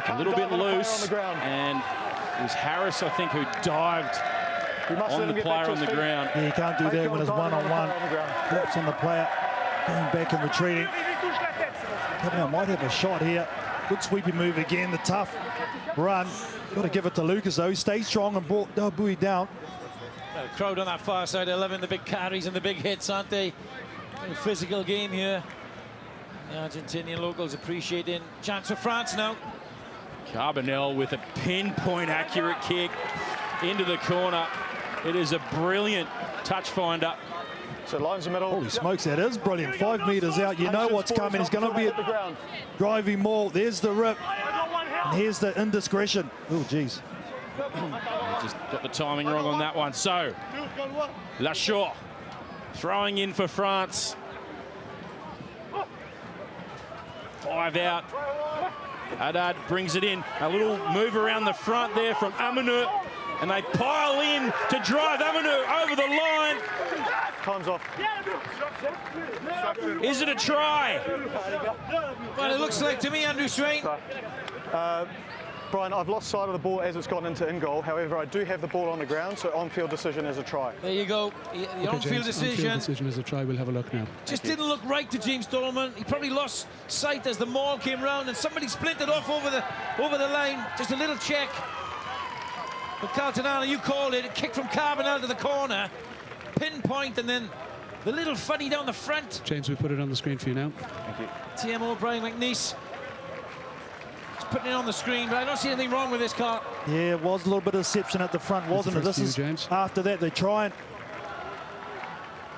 a little bit loose, and it was Harris, I think, who dived on the player on the ground.
Yeah, you can't do that when it's one-on-one. Flaps on the player, going back and retreating. Carbonell might have a shot here. Good sweeping move again, the tough run. Got to give it to Lucas, though. He stayed strong and brought Del Bui down.
The crowd on that far side are loving the big carries and the big hits, aren't they? A physical game here. The Argentinian locals appreciating. Chance for France now.
Carbonell with a pinpoint accurate kick into the corner. It is a brilliant touch finder.
So lines the middle.
Holy smokes, that is brilliant. 5 meters out. You know what's coming. It's going to be a driving maul. There's the rip. And here's the indiscretion. Oh, geez.
Just got the timing wrong on that one. So, Lachaud throwing in for France. 5 out. Haddad brings it in. A little move around the front there from Amanu. And they pile in to drive Amanu over the line.
Time's off.
Is it a try?
Well, it looks like to me, Andrew Swain.
Brian, I've lost sight of the ball as it's gone into in goal. However, I do have the ball on the ground, so on-field decision is a try.
There you go. The on-field decision.
On-field decision is a try. We'll have a look now.
Just didn't look right to James Dolman. He probably lost sight as the maul came round and somebody splintered off over the line. Just a little check. But Caltanana, you called it. A kick from Carbonell to the corner. Pinpoint, and then the little funny down the front.
James, we put it on the screen for you now.
Thank you.
TMO Brian McNeice. Just putting it on the screen, but I don't see anything wrong with this car.
Yeah, it was a little bit of deception at the front, wasn't it? This is
James.
After that, they try and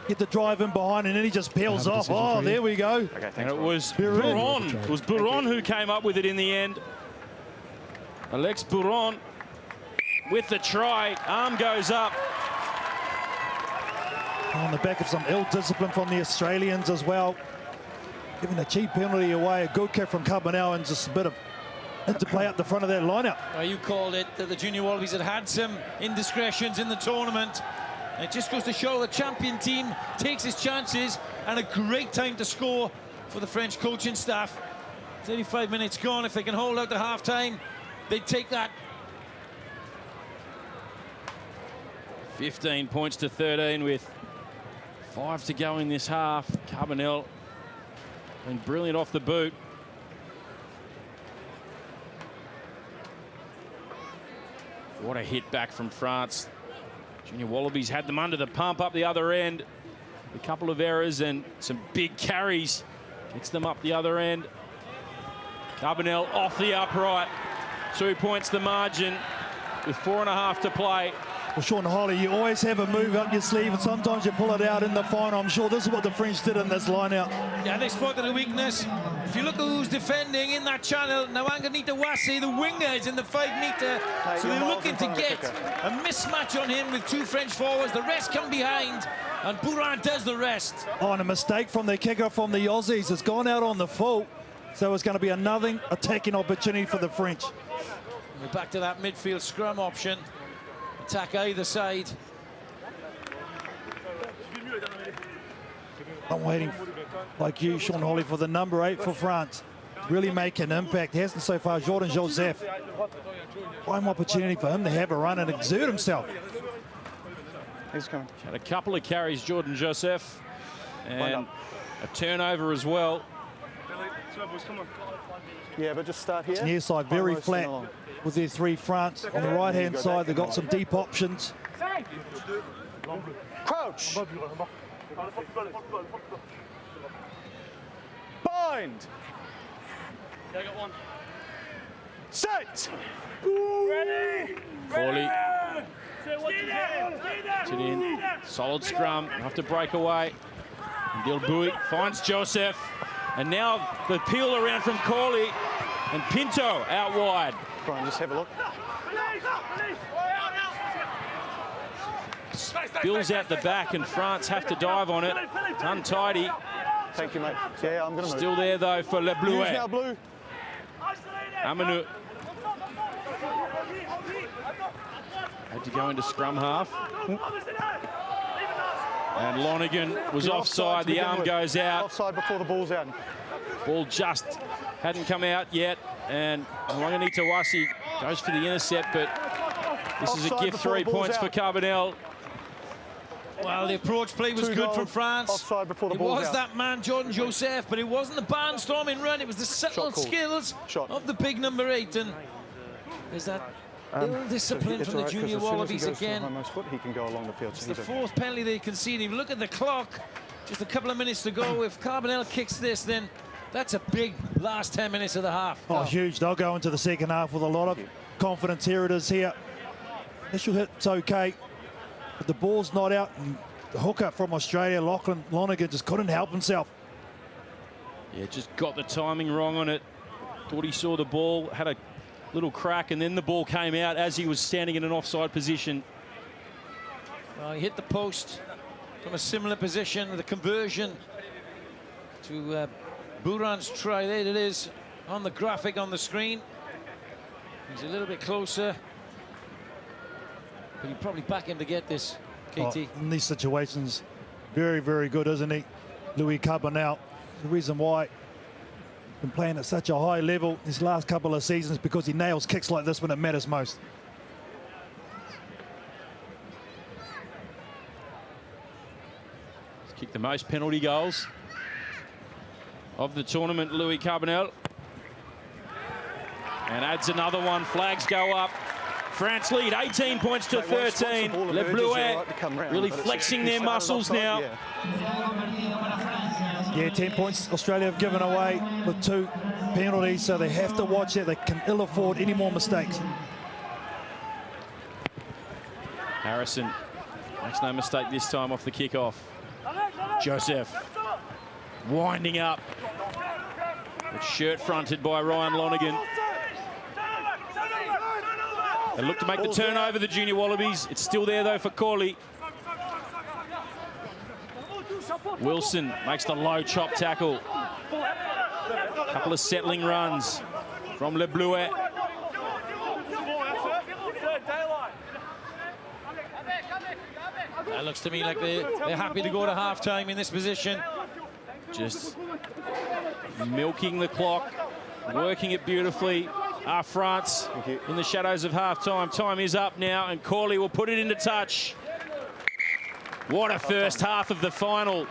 get the drive in behind, and then he just peels off. Oh, there we go.
Okay, thanks,
And it was
Buron.
Buron. It was Buron who came up with it in the end. Alex Buron with the try. Arm goes up.
On the back of some ill discipline from the Australians as well. Giving a cheap penalty away, a good kick from Carbonell, and just a bit of interplay up the front of that lineup.
Well, you called it that the Junior Wallabies had some indiscretions in the tournament. And it just goes to show the champion team takes its chances, and a great time to score for the French coaching staff. 35 minutes gone. If they can hold out to half-time, they take that.
15 points to 13 with 5 to go in this half. Carbonell been brilliant off the boot. What a hit back from France. Junior Wallabies had them under the pump up the other end. A couple of errors and some big carries. Gets them up the other end. Carbonell off the upright. 2 points the margin with 4.5 to play.
Well, Sean Holly, you always have a move up your sleeve, and sometimes you pull it out in the final. I'm sure this is what the French did in this line-out.
Yeah, they spotted a weakness. If you look at who's defending in that channel, Nwanganita Wasi, the winger, is in the 5-metre. So they're looking to get a mismatch on him with 2 French forwards. The rest come behind, and Bourrin does the rest.
Oh, and a mistake from the kicker from the Aussies. It's gone out on the full. So it's going to be another attacking opportunity for the French.
We're back to that midfield scrum option. Attack either side.
I'm waiting, like you, Sean Holly, for the number 8 for France. Really make an impact. He hasn't so far. Jordan Joseph. Prime opportunity for him to have a run and exert himself.
He's coming.
Had a couple of carries, Jordan Joseph, and a turnover as well.
Yeah, but just start here.
Near side, very flat with their 3 France. On the right-hand side, they've got some deep options.
Crouch. Bind. Set.
Corley. It's it in. Solid scrum. Have to break away. Dilbui finds Joseph. And now the peel around from Corley. And Pinto out wide.
Brian, just have a look.
Bill's out the back, and France have to dive on it. It's untidy.
Thank you, mate. Yeah, I'm going to move.
Still there, though, for Le Bleuet.
Use now, Blue.
Amanu had to go into scrum half. And Lonergan was offside. The arm goes out.
Offside before the ball's out.
Ball just hadn't come out yet. And Nwanganita Wasi goes for the intercept, but this is a gift 3 points for Carbonell.
Well, the approach play was good from France.
Offside before the
it
ball's
was
out.
that man, Jordan Joseph, but it wasn't the barnstorming run. It was the subtle skills of the big number 8. And there's that ill discipline from the junior Wallabies again.
He can go along the field.
It's the 4th penalty they conceded. Look at the clock. Just a couple of minutes to go. If Carbonell kicks this, then that's a big last 10 minutes of the half.
Oh, huge. They'll go into the second half with a lot of confidence. Here it is here. Initial hit's okay, but the ball's not out. And the hooker from Australia, Lachlan Lonergan, just couldn't help himself.
Yeah, just got the timing wrong on it. Thought he saw the ball, had a little crack, and then the ball came out as he was standing in an offside position.
Well, he hit the post from a similar position. The conversion to Bourrin's try. There it is on the graphic on the screen. He's a little bit closer, but he'd probably back him to get this, KT.
Oh, in these situations, very, very good, isn't he? Louis Carbonell. The reason why he's been playing at such a high level these last couple of seasons, because he nails kicks like this when it matters most.
He's kicked the most penalty goals of the tournament, Louis Carbonell. And adds another one. Flags go up. France lead 18 points to 13. Le Bleuet really flexing their muscles now.
Yeah, 10 points Australia have given away with 2 penalties, so they have to watch that. They can ill afford any more mistakes.
Harrison makes no mistake this time off the kickoff. Joseph winding up. It's shirt fronted by Ryan Lonergan. They look to make the turnover, the junior Wallabies. It's still there, though, for Corley. Wilson makes the low chop tackle. Couple of settling runs from Le Bleuet.
That looks to me like they're happy to go to half-time in this position.
Just milking the clock, working it beautifully. France in the shadows of half-time. Time is up now, and Corley will put it into touch. What a first half of the final.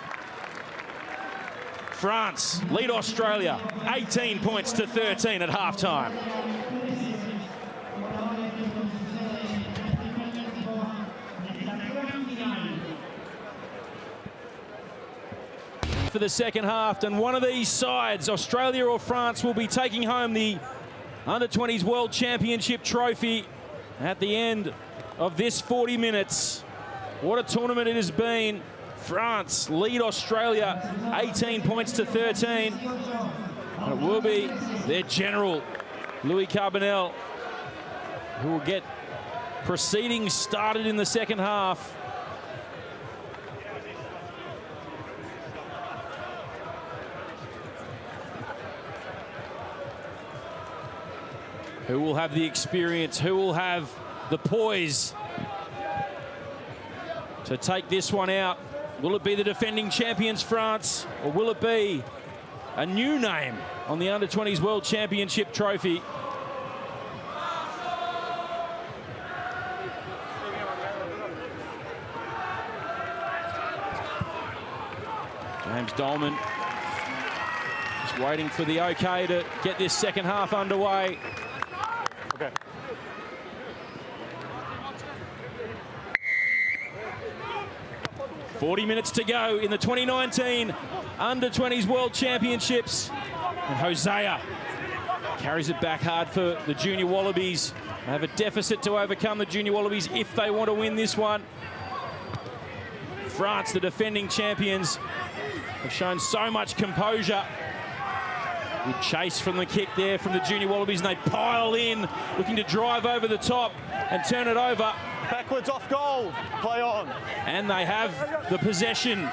France lead Australia 18 points to 13 at half-time. For the second half, and one of these sides, Australia or France, will be taking home the Under-20s World Championship trophy at the end of this 40 minutes. What a tournament it has been. France lead Australia 18 points to 13. And it will be their general, Louis Carbonell, who will get proceedings started in the second half. Who will have the experience? Who will have the poise to take this one out? Will it be the defending champions, France, or will it be a new name on the Under-20s World Championship trophy? James Dolman just waiting for the okay to get this second half underway.
Okay.
.40 minutes to go in the 2019 Under-20s World Championships. And Hosea carries it back hard for the Junior Wallabies. They have a deficit to overcome, the Junior Wallabies, if they want to win this one. France, the defending champions, have shown so much composure. Good chase from the kick there from the Junior Wallabies, and they pile in, looking to drive over the top and turn it over.
Backwards off goal. Play on.
And they have the possession.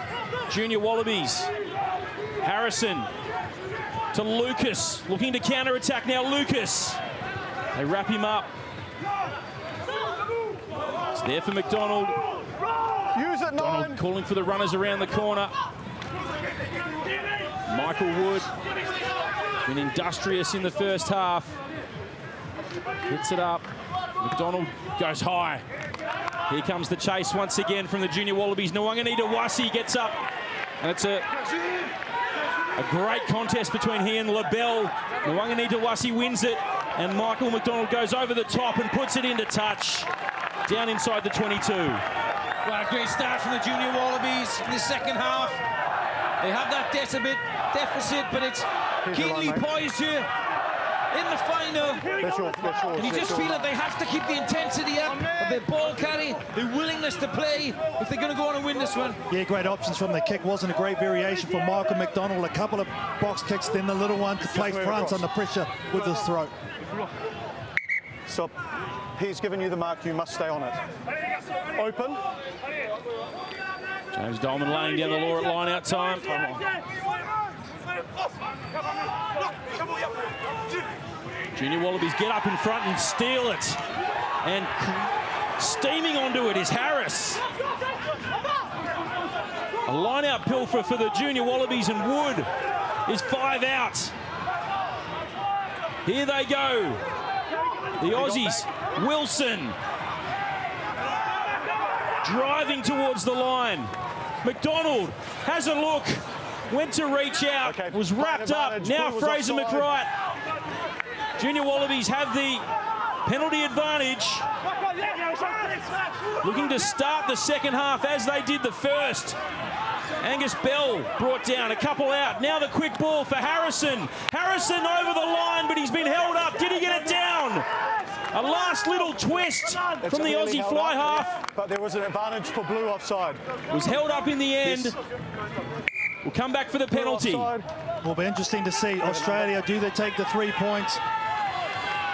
Junior Wallabies. Harrison to Lucas, looking to counter-attack now. Lucas. They wrap him up. It's there for McDonald.
Use it,
McDonald
9.
calling for the runners around the corner. Michael Wood been industrious in the first half. Hits it up. McDonald goes high. Here comes the chase once again from the Junior Wallabies. Nwangani-Dawasi gets up. And it's a great contest between he and LaBelle. Nwangani-Dawasi wins it. And Michael McDonald goes over the top and puts it into touch. Down inside the 22.
Well, a great start from the Junior Wallabies in the second half. They have that deficit, but it's keenly poised here in the final. And you just feel that they have to keep the intensity up of their ball carry, their willingness to play if they're going to go on and win this one.
Yeah, great options from the kick. Wasn't a great variation for Michael McDonald. A couple of box kicks, then the little one to place France under pressure with his throat.
Stop. He's given you the mark. You must stay on it. Open.
James Dolman laying down the law at line-out time. Junior Wallabies get up in front and steal it. And steaming onto it is Harris. A line-out pilfer for the Junior Wallabies, and Wood is 5 out. Here they go. The Aussies. Wilson. Driving towards the line. McDonald has a look. Went to reach out. Okay, was wrapped up. Now Fraser McWright. Junior Wallabies have the penalty advantage. Looking to start the second half as they did the first. Angus Bell brought down, a couple out. Now the quick ball for Harrison. Harrison over the line, but he's been held up. Did he get it down? A last little twist from the Aussie fly half.
But there was an advantage for blue offside.
Was held up in the end. We'll come back for the penalty.
Will be interesting to see Australia, do they take the 3 points?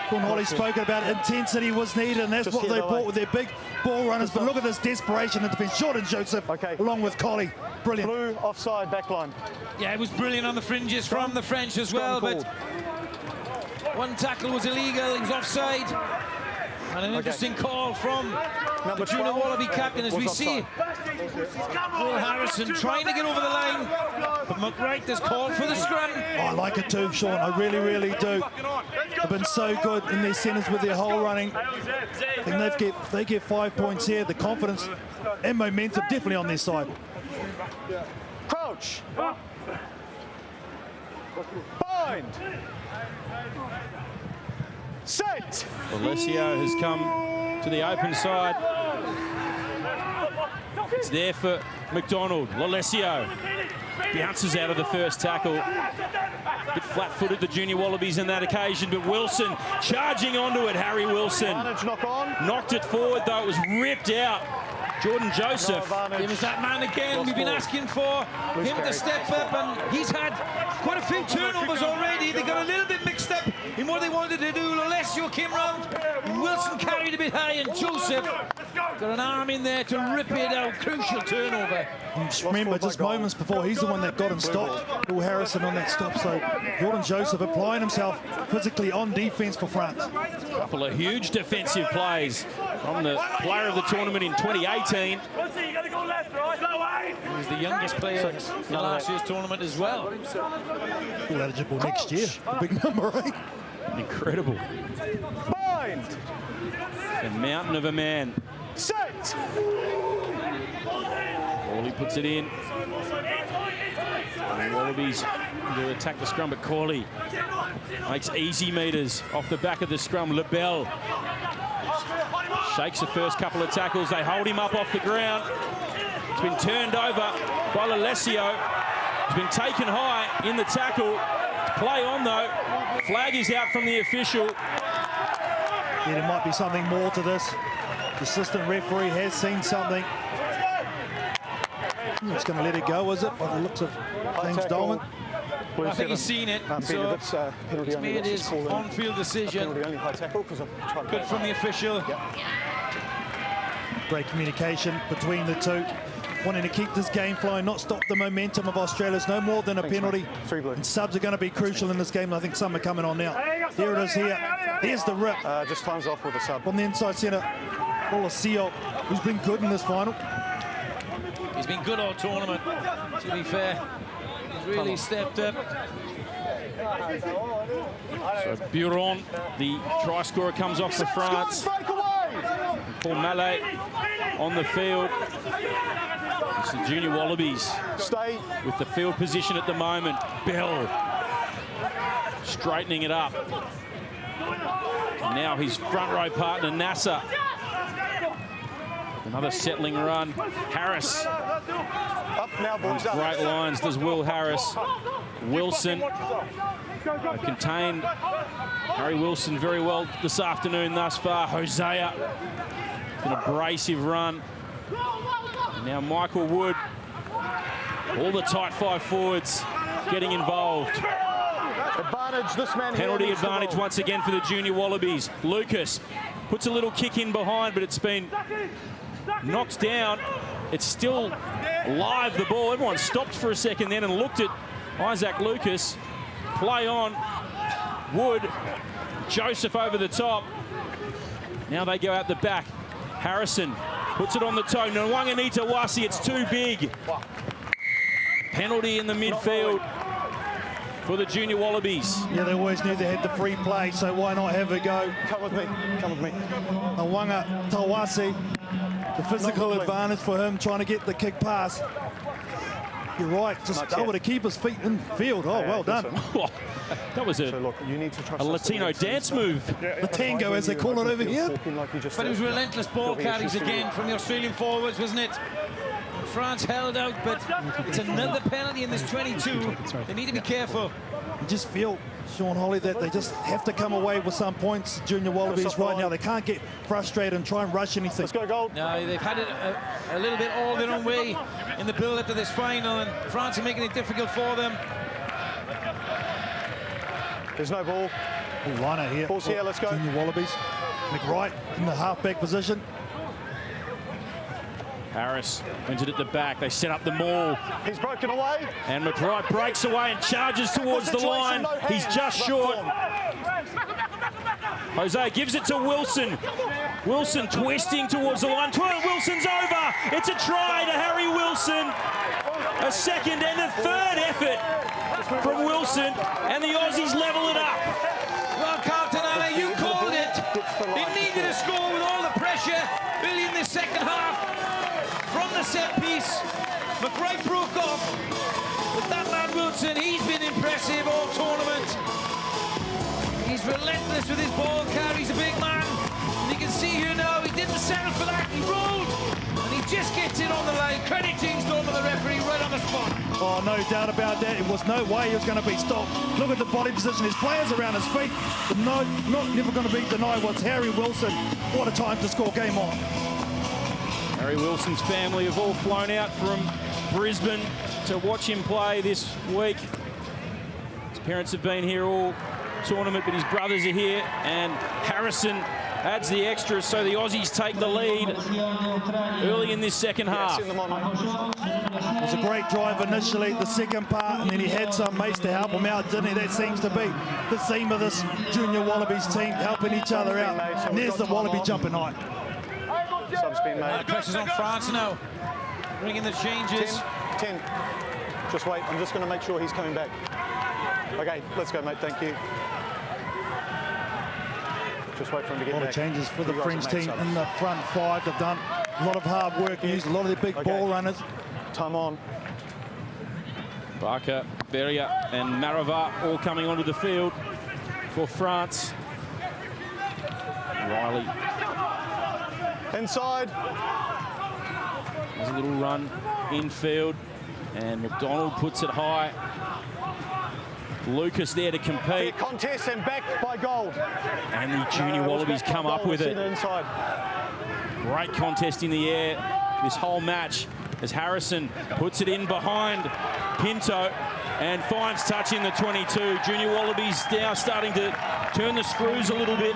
Gordon Holly spoken about intensity was needed, and that's what they brought with their big ball runners. But look at this desperation in defence. Jordan Joseph along with Collie. Brilliant.
Blue offside backline.
Yeah, it was brilliant on the fringes from the French as well, but one tackle was illegal. He was offside. And an interesting call from the Junior Wallaby captain as we see Will Harrison trying to get over the line, but McWright has called for the scrum.
Oh, I like it too, Sean. I really, really do. They've been so good in their centres with their whole running. I think they get 5 points here. The confidence and momentum definitely on their side.
Crouch. Bind. Set.
Alessio has come to the open side. It's there for McDonald. Alessio Bounces out of the first tackle. A bit flat-footed, the Junior Wallabies in that occasion, but Wilson charging onto it. Harry Wilson knocked it forward, though it was ripped out. Jordan Joseph.
Give us that man again. We've been asking for him to step up, and he's had quite a few turnovers already. They got a little bit mixed up in what they wanted to do. Alessio came round, Wilson carried a bit high, and Joseph got an arm in there to rip it out. Crucial turnover.
And remember, just moments before, he's the one that got him stopped. Will Harrison on that stop, so Jordan Joseph applying himself physically on defence for France.
A couple of huge defensive plays from the player of the tournament in 2018.
He was the youngest player in last year's tournament as well.
All eligible next year. A big number, right?
Incredible.
Bind.
A mountain of a man.
Set.
Corley puts it in. The Wallabies will attack the scrum, but Corley makes easy meters off the back of the scrum. LaBelle shakes the first couple of tackles. They hold him up off the ground. It's been turned over by Alessio. He's been taken high in the tackle. Play on, though. Flag is out from the official.
Yeah, there might be something more to this. The assistant referee has seen something. He's going to let it go, is it? By the looks of James Dolman.
I think he's seen it. So he's made his on-field decision. Good from the official.
Great communication between the two. Wanting to keep this game flowing, not stop the momentum of Australia's no more than a penalty. And subs are going to be crucial in this game. I think some are coming on now. Here it is here. Here's the rip.
Just times off with a sub.
From the inside centre, Alessio, who's been good in this final.
He's been good all tournament, to be fair. He's really stepped up.
So Buron, the try scorer, comes off for France. Paul Mallet on the field. It's the Junior Wallabies with the field position at the moment. Bell straightening it up. And now his front row partner, Nasser. Another settling run. Harris. Great lines does Will Harris. Wilson. They've contained Harry Wilson very well this afternoon thus far. Hosea. An abrasive run. And now Michael Wood. All the tight five forwards getting involved. Penalty advantage once again for the Junior Wallabies. Lucas puts a little kick in behind, but it's been knocked down. It's still live, the ball. Everyone stopped for a second then and looked at Isaac Lucas. Play on. Wood. Joseph over the top. Now they go out the back. Harrison puts it on the toe. Nwanganita Wasi, it's too big. Penalty in the midfield for the Junior Wallabies.
Yeah, they always knew they had the free play, so why not have a go?
Come with me. Come with me.
Nwanga Tawasi, the physical advantage for him trying to get the kick pass. You're right, just able to keep his feet in field. Oh, well done.
That was a Latino dance move.
The tango, as they call it over here.
But it was relentless ball carries again from the Australian forwards, wasn't it? France held out, but it's another penalty in this 22. They need to be careful.
You just feel, Sean Holly, that they just have to come away with some points, Junior Wallabies, right now. They can't get frustrated and try and rush anything.
Let's go, Gold.
No, they've had it a little bit all their own way in the build-up to this final, and France are making it difficult for them.
There's no ball.
Liner here.
Ball's here, let's go.
Junior Wallabies. McWright in the half-back position.
Harris wins it at the back. They set up the maul.
He's broken away.
And McWright breaks away and charges towards the line. He's just short. Jose gives it to Wilson. Wilson twisting towards the line. Wilson's over. It's a try to Harry Wilson. A second and a third effort from Wilson. And the Aussies level it up.
Well, Carlton, Anna, you called it. They needed a score with all the pressure early in the second half. From the set piece, McWright broke off. But that man Wilson, he's been impressive all tournament. He's relentless with his ball carries, a big man. And you can see here now, he didn't settle for that. He rolled, and he just gets it on the line. Credit James Dolman, the referee, right up the spot.
Oh, no doubt about that. It was no way he was going to be stopped. Look at the body position. His players around his feet. No, never going to be denied. What's Harry Wilson? What a time to score. Game on.
Harry Wilson's family have all flown out from Brisbane to watch him play this week. His parents have been here all tournament, but his brothers are here, and Harrison adds the extras, so the Aussies take the lead early in this second half.
It was a great drive initially, the second part, and then he had some mates to help him out, didn't he? That seems to be the theme of this junior Wallabies team, helping each other out. And there's the Wallaby jumping high.
Sub's been made.
Pressure's on France now. Bringing the changes.
10. Just wait, I'm just going to make sure he's coming back. Okay, let's go, mate, thank you. Just wait for him to get back.
A lot of changes for the French team in the front five. They've done a lot of hard work, used a lot of their big ball runners.
Time on.
Barker, Beria and Marava all coming onto the field for France. Riley.
Inside.
There's a little run infield, and McDonald puts it high. Lucas there to compete.
Contest and backed by Gold.
And the junior Wallabies come up with it.
Inside.
Great contest in the air this whole match as Harrison puts it in behind Pinto and finds touch in the 22. Junior Wallabies now starting to turn the screws a little bit.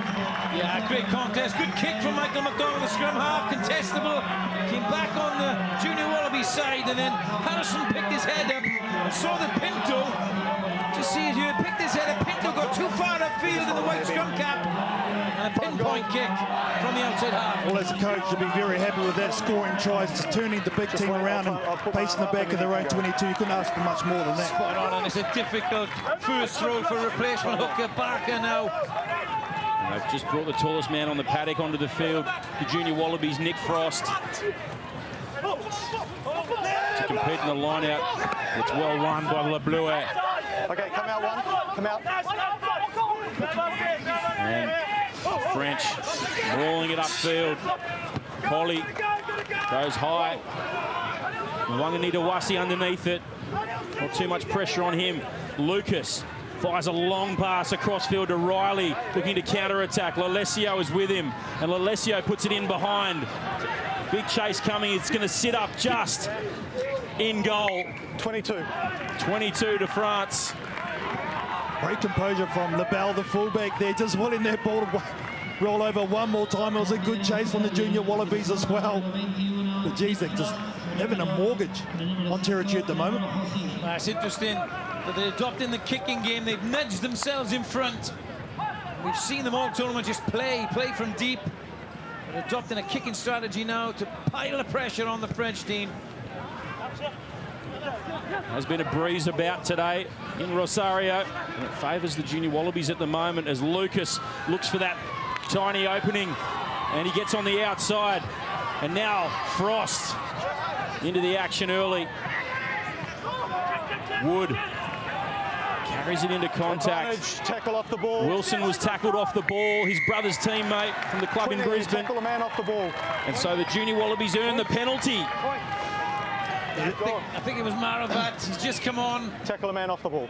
Yeah, great contest. Good kick from Michael McDonald, the scrum half, contestable. Came back on the junior Wallabies side, and then Harrison picked his head up and saw that Pinto, just see it here, picked his head up. Pinto got too far upfield in the white scrum cap. And a pinpoint kick from the outside half.
Well, as a coach, you'll be very happy with that, scoring tries, just turning the big team around and pacing the back of their own 22. You couldn't ask for much more than that.
Spot on, and it's a difficult first throw for replacement hooker Barker now.
And they've just brought the tallest man on the paddock onto the field, the junior Wallabies, Nick Frost, to compete in the line-out. It's well run by LeBleu.
Okay, come out one, come out.
And French rolling it upfield. Collie goes high. Wanganitawasi underneath it. Not too much pressure on him. Lucas fires a long pass across field to Riley, looking to counter-attack. Lalesio is with him, and Lalesio puts it in behind. Big chase coming. It's going to sit up just in goal.
22.
22 to France.
Great composure from LaBelle, the fullback there, just willing that ball to roll over one more time. It was a good chase from the junior Wallabies as well. But geez, they're just having a mortgage on territory at the moment.
It's interesting that they're adopting the kicking game. They've nudged themselves in front. We've seen them all tournament just play from deep. They're adopting a kicking strategy now to pile the pressure on the French team.
Has been a breeze about today in Rosario, and it favours the junior Wallabies at the moment as Lucas looks for that tiny opening, and he gets on the outside, and now Frost into the action early. Wood carries it into contact.
Tackle off the ball.
Wilson was tackled off the ball, his brother's teammate from the club in Brisbane.
Tackle a man off the ball.
And so the junior Wallabies earn the penalty.
I think it was Maravat. He's just come on.
Tackle a man off the ball.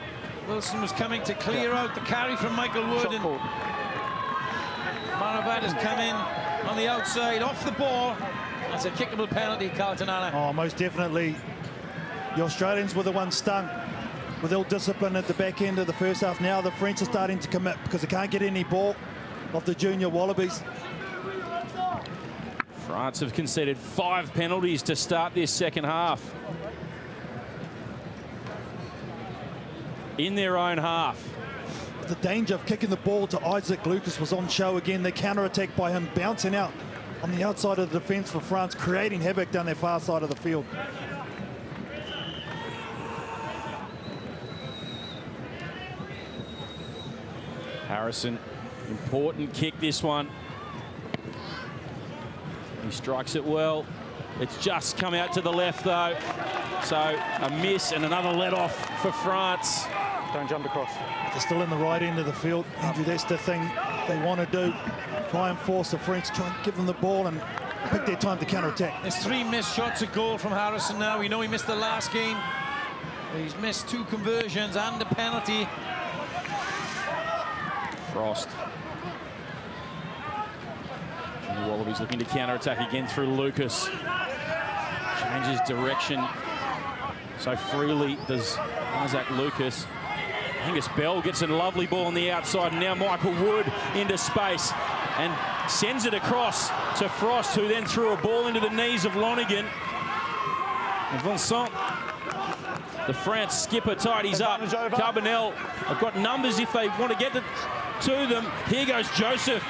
Wilson was coming to clear out the carry from Michael Wood. And Maravat has come in on the outside, off the ball. That's a kickable penalty, Carlton Allen.
Oh, most definitely. The Australians were the ones stung with ill discipline at the back end of the first half. Now the French are starting to commit because they can't get any ball off the junior Wallabies.
France have conceded 5 penalties to start this second half. In their own half.
The danger of kicking the ball to Isaac Lucas was on show again. The counter-attack by him bouncing out on the outside of the defence for France, creating havoc down their far side of the field.
Harrison, important kick this one. He strikes it well. It's just come out to the left though. So a miss and another let off for France.
Don't jump across.
They're still in the right end of the field. Andrew, that's the thing they want to do. Try and force the French, try and give them the ball and pick their time to counter-attack.
There's 3 missed shots at goal from Harrison now. We know he missed the last game. He's missed 2 conversions and a penalty.
Frost. And the Wallabies looking to counter-attack again through Lucas. Changes direction so freely does Isaac Lucas. Angus Bell gets a lovely ball on the outside, and now Michael Wood into space and sends it across to Frost, who then threw a ball into the knees of Lonigan. And Vincent, the France skipper, tidies up. Carbonell have got numbers if they want to get to them. Here goes Joseph.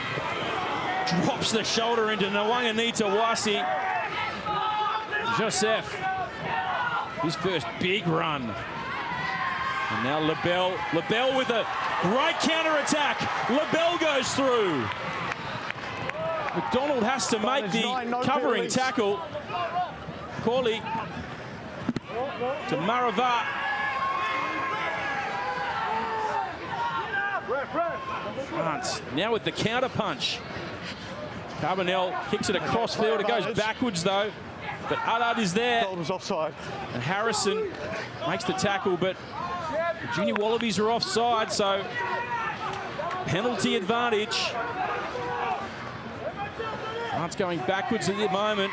Drops the shoulder into Nwanganita Wasi. Joseph, his first big run. And now LaBelle. LaBelle with a great counter-attack. LaBelle goes through. McDonald has to make the covering tackle. Corley to Marava. France now with the counter punch. Carbonell kicks it across field. It goes backwards though. But Allard is there.
Golden's offside.
And Harrison makes the tackle, but the Junior Wallabies are offside, so penalty advantage. France going backwards at the moment.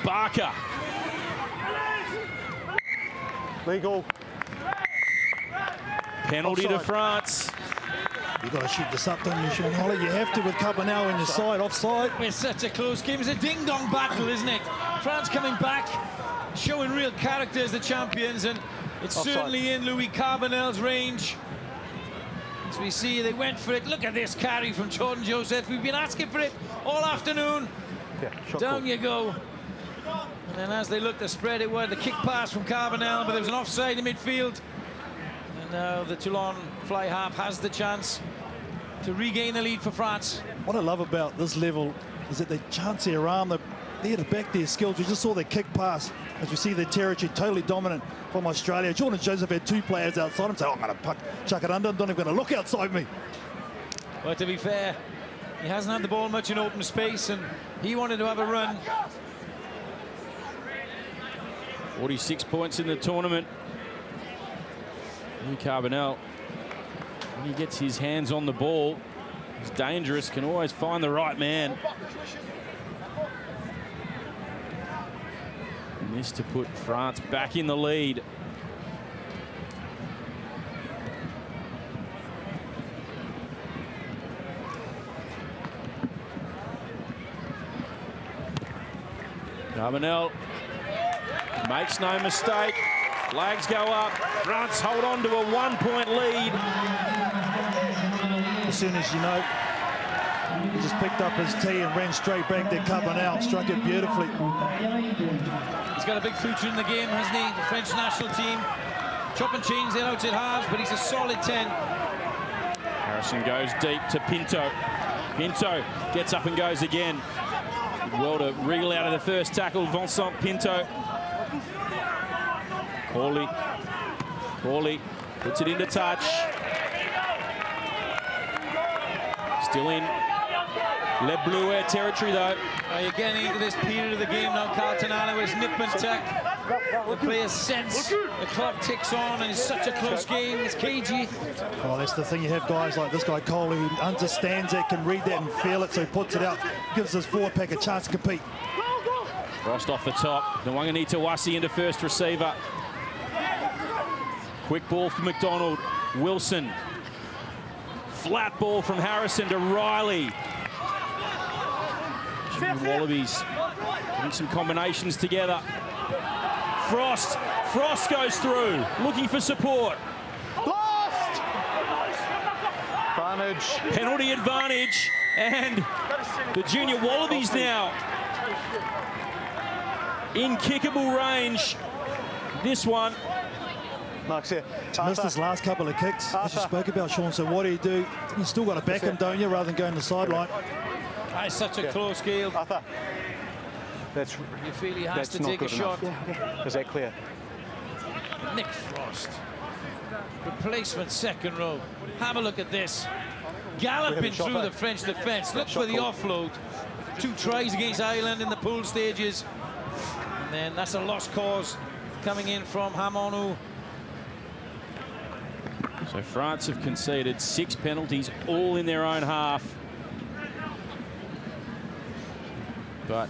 Barker.
Legal.
Penalty
Offside.
to France.
You've got to shoot this up, don't you, Sean Holly? You have to with Carbonell on your side, offside.
It's such a close game. It's a ding-dong battle, isn't it? France coming back, showing real character as the champions, and it's
Offside.
certainly in Louis Carbonell's range. As we see, they went for it. Look at this carry from Jordan Joseph. We've been asking for it all afternoon.
Yeah, shot
Down
call.
you go. And then as they look to spread it, the kick pass from Carbonell, but there was an offside in midfield. And now the Toulon fly half has the chance to regain the lead for France.
What I love about this level is that they chance their arm, they're there to back their skills. We just saw their kick pass as we see their territory totally dominant from Australia. Jordan Joseph had 2 players outside him, so I'm going to chuck it under. I'm not even going to look outside me.
But to be fair, he hasn't had the ball much in open space, and he wanted to have a run.
46 points in the tournament. Louis Carbonell, when he gets his hands on the ball, he's dangerous, can always find the right man. And this to put France back in the lead. Carbonell makes no mistake. Flags go up. France hold on to a 1-point lead.
As soon as you know, he just picked up his tee and ran straight back to Carbonell, struck it beautifully.
He's got a big future in the game, hasn't he? The French national team. Chop and change their outside halves, but he's a solid 10.
Harrison goes deep to Pinto. Pinto gets up and goes again. Well to wriggle out of the first tackle, Vincent Pinto. Corley puts it into touch. Still in Le Bleuet territory though.
You're getting into this period of the game now, Carltonano is nip and tuck. The players sense the clock ticks on, and it's such a close game. It's cagey.
Oh, that's the thing. You have guys like this guy, Cole, who understands it, can read that and feel it, so he puts it out, gives his forward pack a chance to compete.
Frost off the top. Nwanganita Wasi into first receiver. Quick ball for McDonald. Wilson. Flat ball from Harrison to Riley. Junior Wallabies putting some combinations together. Frost goes through, looking for support.
Lost! Advantage.
Penalty advantage, and the Junior Wallabies now in kickable range. This one.
Mark's here.
Missed his last couple of kicks, as you spoke about, Sean. So what do? You still got to back him, don't you, rather than going to the sideline?
It's such a close game.
Arthur. That's,
You feel he has
that's
to
not
take a
good
shot.
enough. Is that clear?
Nick Frost. Replacement second row. Have a look at this. Galloping
shot
through
back.
the French defence. Look for the offload. 2 tries against Ireland in the pool stages. And then that's a lost cause coming in from Hamonu.
So France have conceded 6 penalties, all in their own half. But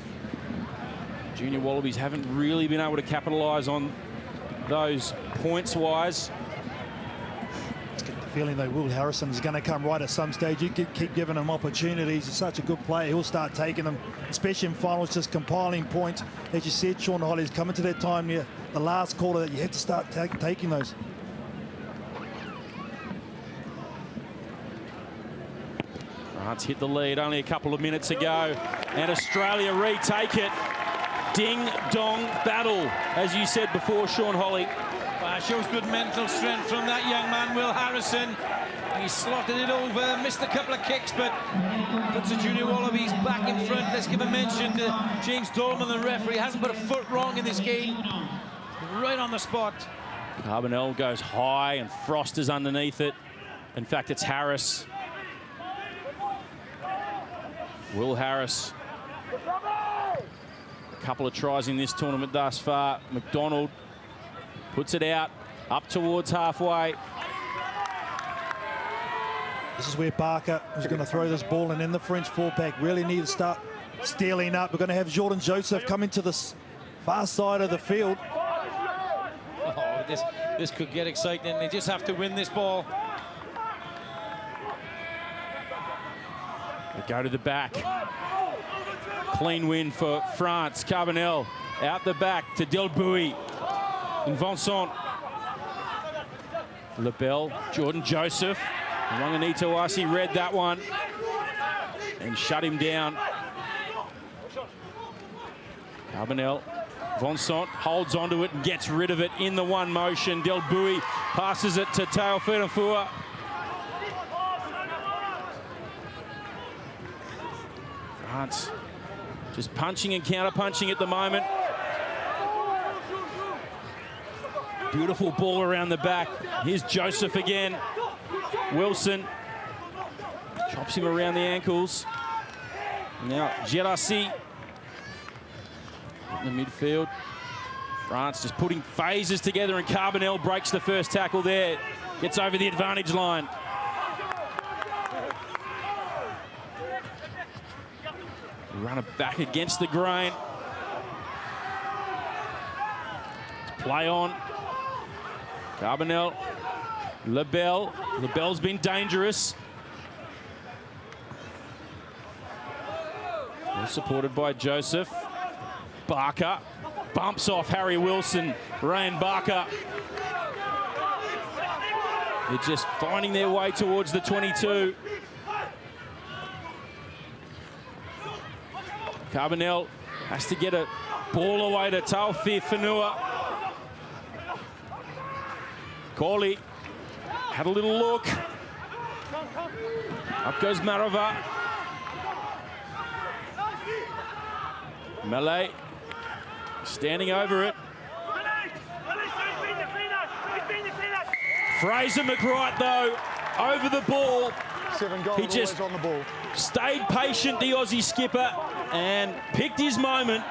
Junior Wallabies haven't really been able to capitalise on those points-wise.
Feeling though Will Harrison is going to come right at some stage. You keep giving him opportunities. He's such a good player. He'll start taking them, especially in finals, just compiling points. As you said, Sean Holly's coming to that time near the last quarter that you have to start taking those.
France hit the lead only a couple of minutes ago, and Australia retake it. Ding-dong battle, as you said before, Sean Holly.
Shows good mental strength from that young man, Will Harrison. He slotted it over, missed a couple of kicks, but puts the Junior Wallabies back in front. Let's give a mention to James Dolman, the referee. Hasn't put a foot wrong in this game. Right on the spot.
Carbonell goes high and Frost is underneath it. In fact, it's Harris. Will Harris. A couple of tries in this tournament thus far. McDonald puts it out, up towards halfway.
This is where Barker is going to throw this ball, and then the French fullback really need to start stealing up. We're going to have Jordan Joseph come into the far side of the field.
Oh, this could get exciting. They just have to win this ball.
They go to the back. Clean win for France. Carbonell out the back to Delbouy. And Vincent. Lebel, Jordan Joseph. Wanganito Asi read that one and shut him down. Carbonell. Vincent holds onto it and gets rid of it in the one motion. Delbouy passes it to Teo Fenafua. France just punching and counter-punching at the moment. Beautiful ball around the back. Here's Joseph again. Wilson chops him around the ankles. Now Gerassi in the midfield. France just putting phases together, and Carbonell breaks the first tackle there. Gets over the advantage line. Run it back against the grain. Play on. Carbonell, Lebel. Lebel's been dangerous. Well supported by Joseph. Barker bumps off Harry Wilson. Ryan Barker. They're just finding their way towards the 22. Carbonell has to get a ball away to Taufi Fanua. Corley had a little look. Up goes Marova. Malay standing over it. Fraser McWright, though, over the ball.
7 goals,
he just
on the ball.
Stayed patient, the Aussie skipper, and picked his moment.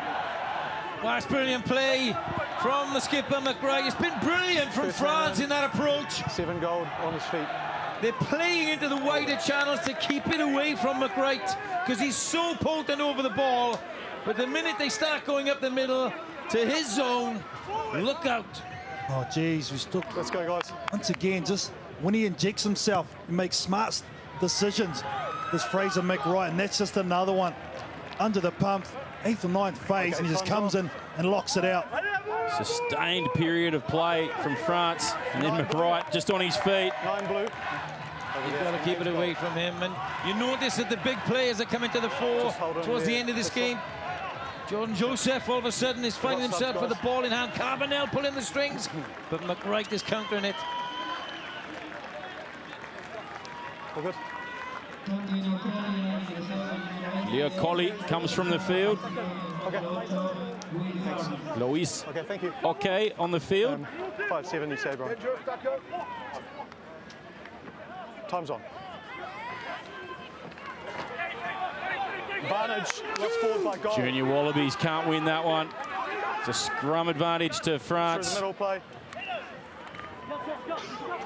Well, that's brilliant play from the skipper, McRae. It's been brilliant from France in that approach.
7 gold on his feet.
They're playing into the wider channels to keep it away from McRae because he's so potent over the ball. But the minute they start going up the middle to his zone, look out.
Oh, geez, we stuck.
Let's go, guys.
Once again, just when he injects himself, he makes smart decisions. This Fraser McWright, and that's just another one. Under the pump, 8th or 9th phase, and he just comes in and locks it out.
Sustained period of play from France, and then McWright just on his feet.
9 blue.
You've got to keep it away from him. And you notice that the big players are coming to the fore towards the end of this game. Jordan Joseph all of a sudden is finding himself with the ball in hand. Carbonell pulling the strings, but McWright is countering it.
All good.
Leo Colli comes from the field.
Okay. Thanks.
Luis.
Okay, thank you.
Okay, on the field.
5-7, you say, bro. Time's on. advantage. Lost forward by goal.
Junior Wallabies can't win that one. It's a scrum advantage to
Through
France.
the middle play.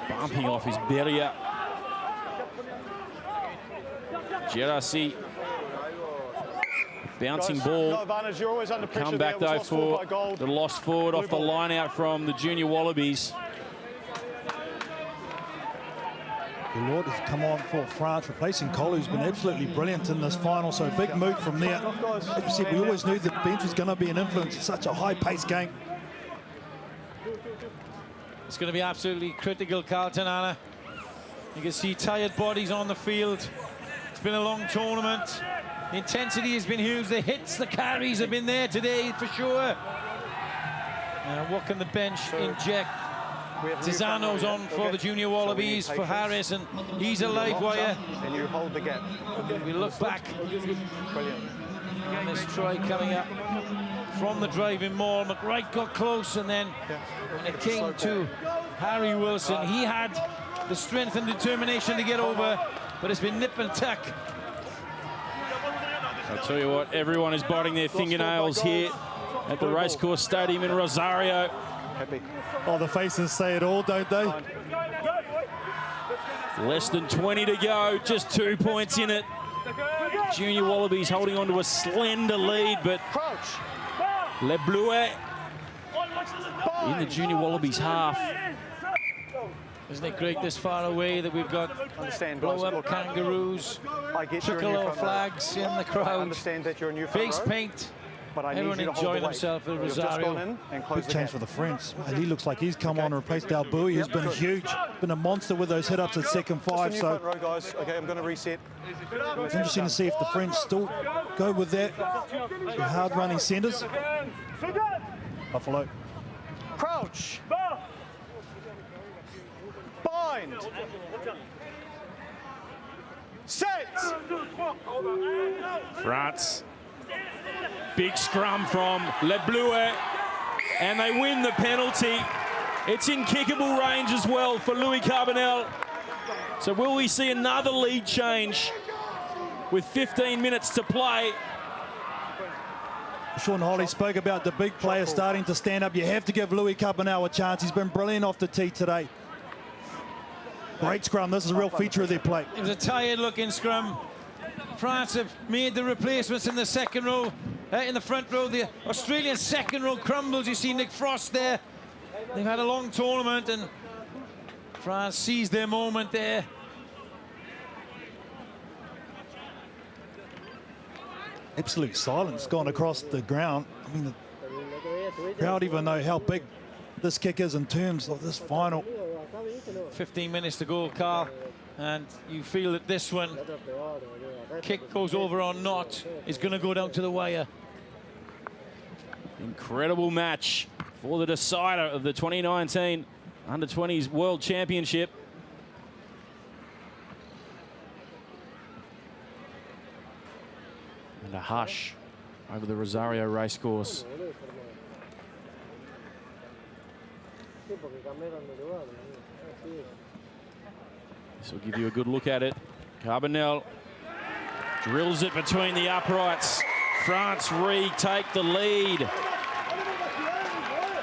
Bumping off his Beria. Gerasi. Bouncing
Guys,
ball.
no advantage. You're always under pressure.
Come back
there. It
though
was lost forward
for
by goal.
the lost forward off the
Blue ball.
line out from the Junior Wallabies.
The Lord has come on for France, replacing Cole, who's been absolutely brilliant in this final. So big move from there. As you said, we always knew the bench was going to be an influence. It's such a high-paced game.
It's going to be absolutely critical, Carlton, Anna. You can see tired bodies on the field. It's been a long tournament. The intensity has been huge. The hits, the carries have been there today for sure. What can the bench inject? Tizano's on for the Junior Wallabies, for Harris, and he's a live wire.
And you hold the gap.
We look back.
Brilliant.
And this try coming up from the driving maul. McWright got close, and then when it came to Harry Wilson, he had the strength and determination to get over, but it's been nip and tuck.
I'll tell you what, everyone is biting their fingernails here at the Racecourse Stadium in Rosario.
Happy.
Oh, the faces say it all, don't they?
Less than 20 to go, just 2 points in it. Junior Wallabies holding on to a slender lead, but Les Bleuets in the Junior Wallabies half.
Isn't it great this far away that we've got blow-up kangaroos, tricolor flags in the
I
crowd,
understand that you're a new front
face
row,
paint,
but I need
everyone
you to hold
enjoying
the weight.
themselves at
You've just
Rosario.
gone in and
Big
closed the
change
gap.
for the French. And he looks like he's come on and replaced Dalbui, who's been huge. Been a monster with those hit-ups at second
Just a
five.
new
So
front row, guys. Okay, I'm going to reset.
it's interesting to see if the French still go with that. The hard-running centres. Buffalo.
Crouch. Bind. Set.
France. Big scrum from Les Bleuets, and they win the penalty. It's in kickable range as well for Louis Carbonell. So will we see another lead change with 15 minutes to play?
Sean Holly spoke about the big players starting to stand up. You have to give Louis Carbonell a chance. He's been brilliant off the tee today. Great scrum. This is a real feature of their play.
It was a tired-looking scrum. France have made the replacements in the second row, in the front row. The Australian second row crumbles. You see Nick Frost there. They've had a long tournament, and France seized their moment there.
Absolute silence gone across the ground. I mean, the crowd even know how big this kick is in terms of this final.
15 minutes to go, Carl, and you feel that this one, kick goes over or not, is going to go down to the wire.
Incredible match for the decider of the 2019 Under-20s World Championship. And a hush over the Rosario racecourse. This will give you a good look at it. Carbonell drills it between the uprights. France retake the lead.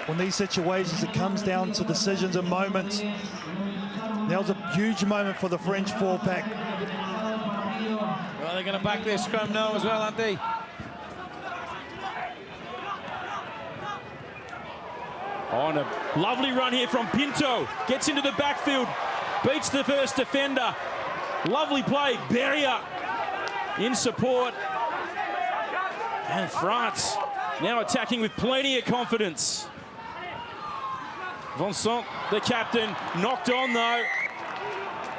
In these situations, it comes down to decisions and moments. Now's a huge moment for the French four-pack.
Well, they're going to back their scrum now as well, aren't they?
On a lovely run here from Pinto. Gets into the backfield. Beats the first defender. Lovely play. Beria in support. And France now attacking with plenty of confidence. Vincent, the captain, knocked on though.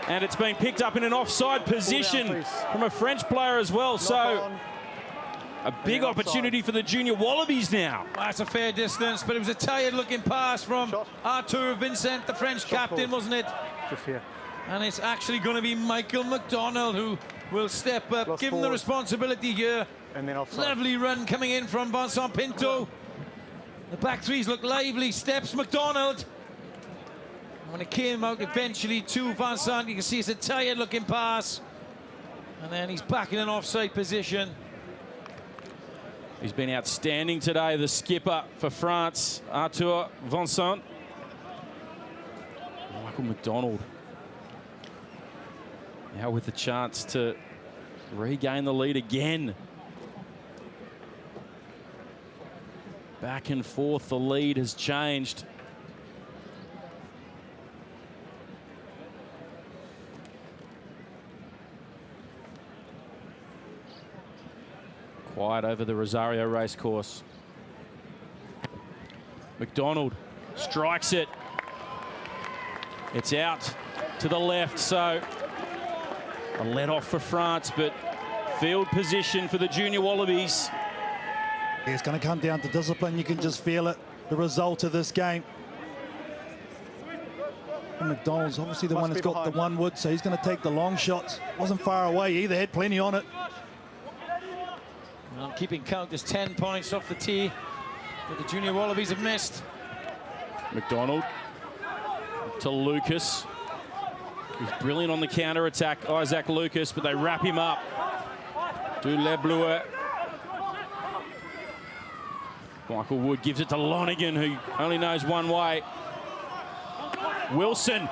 And it's been picked up in an offside position from a French player as well. So a big opportunity for the Junior Wallabies now.
That's a fair distance, but it was a tired-looking pass from Arthur Vincent, the French captain, wasn't it?
Just here.
And it's actually going to be Michael McDonald who will step up, give him the responsibility here.
And then offside.
Lovely run coming in from Vincent Pinto. The back threes look lively. Steps McDonald. When it came out eventually to Vincent, you can see it's a tired-looking pass. And then he's back in an offside position.
He's been outstanding today, the skipper for France, Arthur Vincent. Michael McDonald now with the chance to regain the lead again. Back and forth, the lead has changed. Quiet over the Rosario racecourse. McDonald strikes it. It's out to the left, so a let off for France, but field position for the Junior Wallabies.
It's going to come down to discipline. You can just feel it, the result of this game. And McDonald's obviously the one that's got the one wood, so he's going to take the long shots. Wasn't far away either, had plenty on it.
Well, keeping count, there's 10 points off the tee that the Junior Wallabies have missed.
McDonald to Lucas. He's brilliant on the counter-attack, Isaac Lucas, but they wrap him up. Du Leblouet. Michael Wood gives it to Lonergan, who only knows one way. Wilson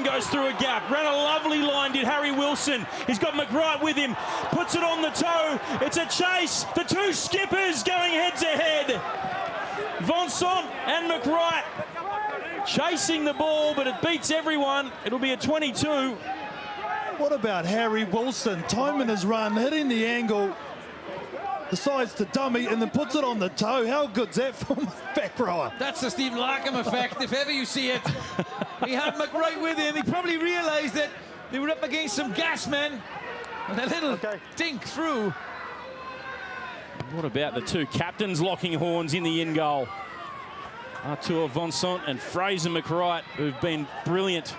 goes through a gap, ran a lovely line, did Harry Wilson. He's got McWright with him, puts it on the toe. It's a chase, the two skippers going head to head. Vincent and McWright chasing the ball, but it beats everyone. It'll be a 22.
What about Harry Wilson timing his run, hitting the angle, decides to dummy and then puts it on the toe? How good's that from a back rower?
That's the Stephen Larkham effect, if ever you see it. He had McWright with him. He probably realised that they were up against some gas men. And a little dink through.
What about the two captains locking horns in the in goal? Arthur Vincent and Fraser McWright, who've been brilliant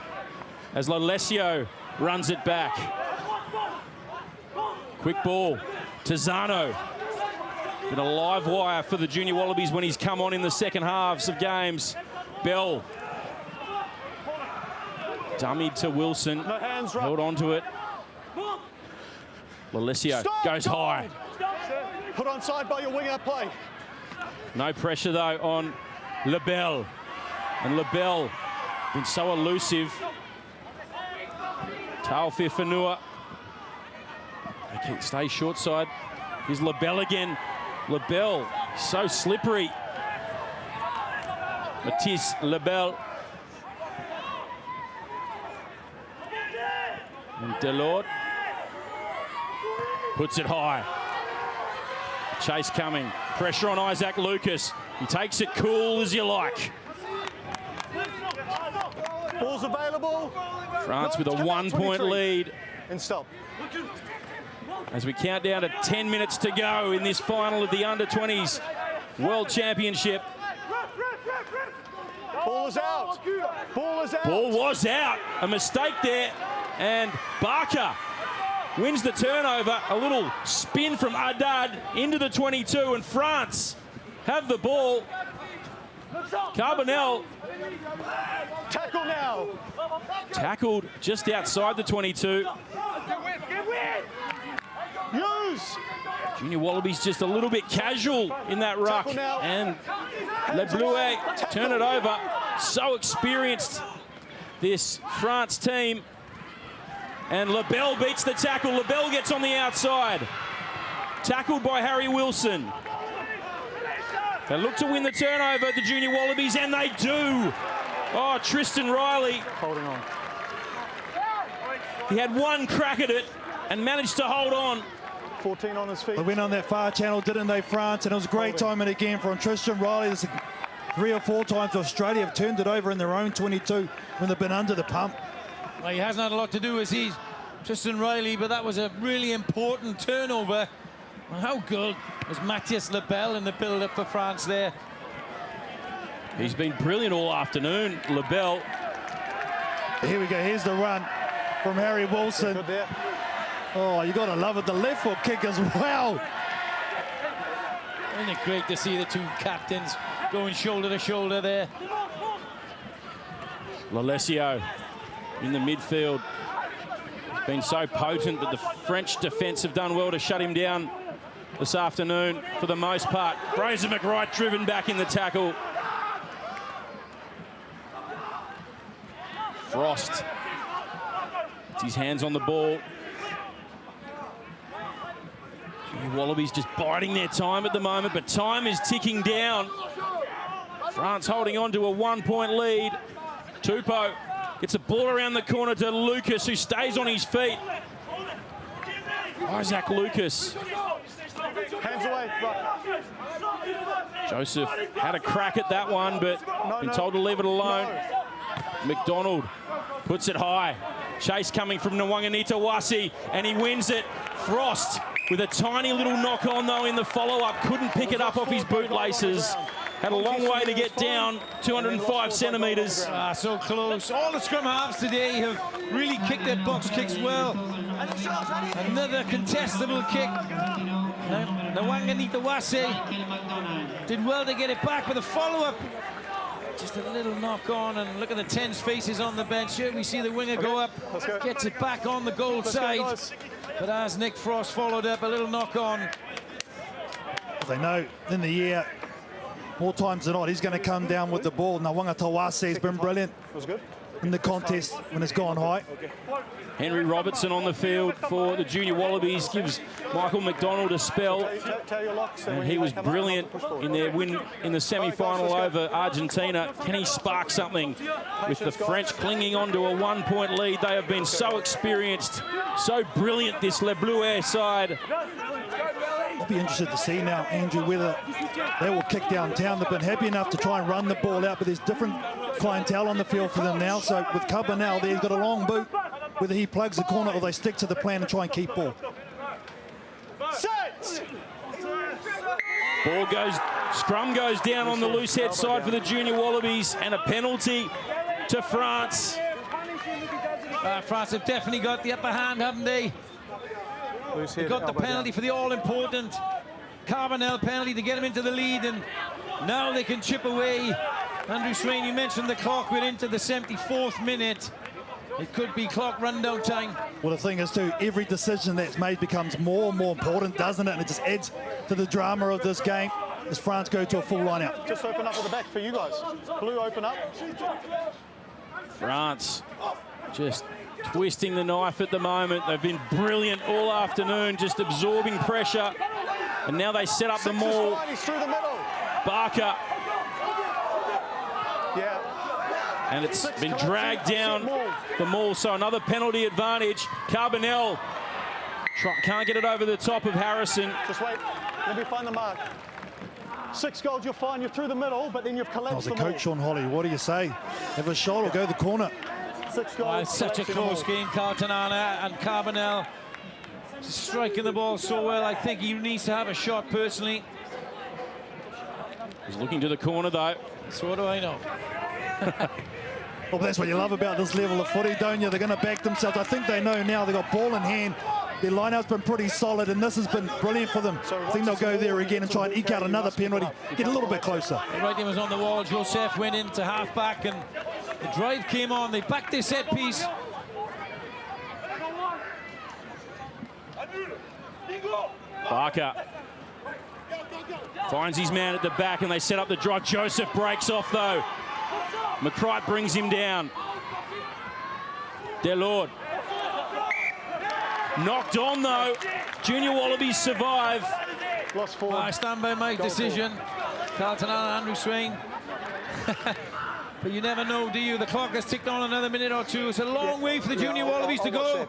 as Lalesio runs it back. Quick ball to Zano. Been a live wire for the Junior Wallabies when he's come on in the second halves of games. Bell. Dummied to Wilson.
No hands,
held on to it. Lalesio goes high.
Put on side by your winger play.
No pressure though on LeBel. And LeBel been so elusive. Taofi Fanua. They stay short side. Here's LeBel again. LeBel so slippery. Matisse LeBel. And Delord puts it high. Chase coming. Pressure on Isaac Lucas. He takes it cool as you like.
Ball's available.
France with a 1 point lead.
And stop.
As we count down to 10 minutes to go in this final of the Under-20s World Championship.
Ball is out. Ball is out.
Ball was out. A mistake there. And Barker wins the turnover. A little spin from Haddad into the 22. And France have the ball. Carbonell.
Tackle now.
Tackled just outside the 22.
Use.
Junior Wallabies just a little bit casual in that ruck. And Leblouet turn it over. So experienced, this France team. And LeBel beats the tackle. LeBel gets on the outside. Tackled by Harry Wilson. They look to win the turnover, the Junior Wallabies, and they do. Oh, Tristan Riley.
Holding on.
He had one crack at it and managed to hold on.
14 on his feet.
They went on that far channel, didn't they, France? And it was a great timing again from Tristan Riley. There's 3 or 4 times Australia have turned it over in their own 22 when they've been under the pump.
Well, he hasn't had a lot to do as he's Tristan Riley, but that was a really important turnover. Well, how good was Mathias Lebel in the build-up for France there?
He's been brilliant all afternoon, Lebel.
Here we go, here's the run from Harry Wilson.
Good there.
Oh, you gotta love it, the left foot kick as well.
Isn't it great to see the two captains going shoulder to shoulder there?
Lalesio in the midfield. He's been so potent, but the French defence have done well to shut him down this afternoon for the most part. Fraser McWright driven back in the tackle. Frost gets his hands on the ball. Wallabies just biding their time at the moment, but time is ticking down. France holding on to a 1-point lead. Tupou gets a ball around the corner to Lucas, who stays on his feet. Isaac Lucas.
Hands away.
Joseph had a crack at that one, but been told to leave it alone. McDonald puts it high. Chase coming from Nwanganita-Wasi, and he wins it. Frost with a tiny little knock on, though, in the follow-up. Couldn't pick it up off his bootlaces. Had a long way to get down, 205 centimetres.
So close. All the scrum halves today have really kicked their box kicks well. Another contestable kick. Nwanganita-Wasi did well to get it back, but the follow-up, just a little knock on, and look at the tense faces on the bench. Here we see the winger go up, gets it back on the goal side. But as Nick Frost followed up, a little knock on.
They know in the year, more times than not, he's going to come down with the ball. Nwanganita-Wasi has been brilliant in the contest when it's gone high.
Henry Robertson on the field for the Junior Wallabies gives Michael McDonald a spell, and he was brilliant in their win in the semi-final over Argentina. Can he spark something with the French clinging on to a 1-point lead? They have been so experienced, so brilliant, this Le Bleuet side.
I'll be interested to see now, Andrew, whether they will kick downtown. They've been happy enough to try and run the ball out, but there's different clientele on the field for them now. So with Cabanel there, he's got a long boot. Whether he plugs the corner or they stick to the plan and try and keep ball.
Scrum goes down on the loose head side for the Junior Wallabies, and a penalty to France.
France have definitely got the upper hand, haven't they? They got the penalty for the all-important Carbonell penalty to get him into the lead, and now they can chip away. Andrew Swain, you mentioned the clock. We're into the 74th minute. It could be clock rundown time.
Well, the thing is, too, every decision that's made becomes more and more important, doesn't it? And it just adds to the drama of this game as France go to a full line-out.
Just open up at the back for you guys. Blue, open up.
France just twisting the knife at the moment. They've been brilliant all afternoon, just absorbing pressure. And now they set up the maul.
He's through the middle.
Barker.
Yeah.
And it's been dragged down the maul, so another penalty advantage. Carbonell can't get it over the top of Harrison.
Just wait, let me find the mark. 6 goals, you're fine, you're through the middle, but then you've collapsed the
the coach, Sean Holly, what do you say? Have a shot or go the corner?
6 goals.
It's such a close game. Cartanana and Carbonell striking the ball so well. I think he needs to have a shot personally.
He's looking to the corner, though.
So what do I know?
Well, that's what you love about this level of footy, don't you? They're going to back themselves. I think they know now they've got ball in hand. Their line-out's been pretty solid, and this has been brilliant for them. I think they'll go there again and try and eke out another penalty, get a little bit closer.
The right team was on the wall. Joseph went into half-back, and the drive came on. They backed their set piece.
Barker finds his man at the back, and they set up the drive. Joseph breaks off, though. McCright brings him down. Delord. Knocked on, though. Junior Wallabies survive.
Lost 4.
I stand by my decision. Carlton Allen, Andrew Swain. But you never know, do you? The clock has ticked on another minute or two. It's a long way for the Junior Wallabies to go.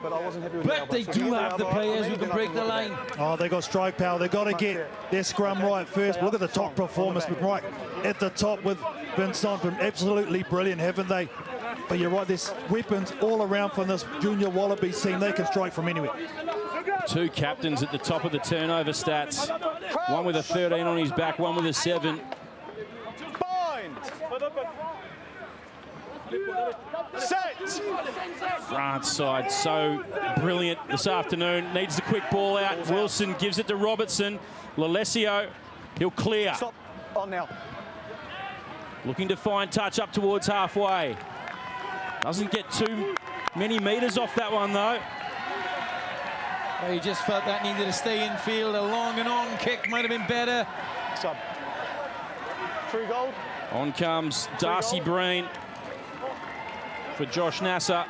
But they do have the players who can break the line.
Oh, they got strike power. They got to get their scrum right first. Look at the top performance, but right at the top with Vincent. Been absolutely brilliant, haven't they? But you're right, there's weapons all around from this Junior Wallabies team. They can strike from anywhere.
2 captains at the top of the turnover stats. One with a 13 on his back, one with a 7.
Set.
France side so brilliant this afternoon. Needs the quick ball out. Wilson gives it to Robertson. Lalesio, he'll clear.
Stop. On now.
Looking to find touch up towards halfway. Doesn't get too many metres off that one, though.
Well, you just felt that needed to stay in field. A long and on kick might have been better.
Sub. 3 gold.
On comes Darcy Breen for Josh Nasser.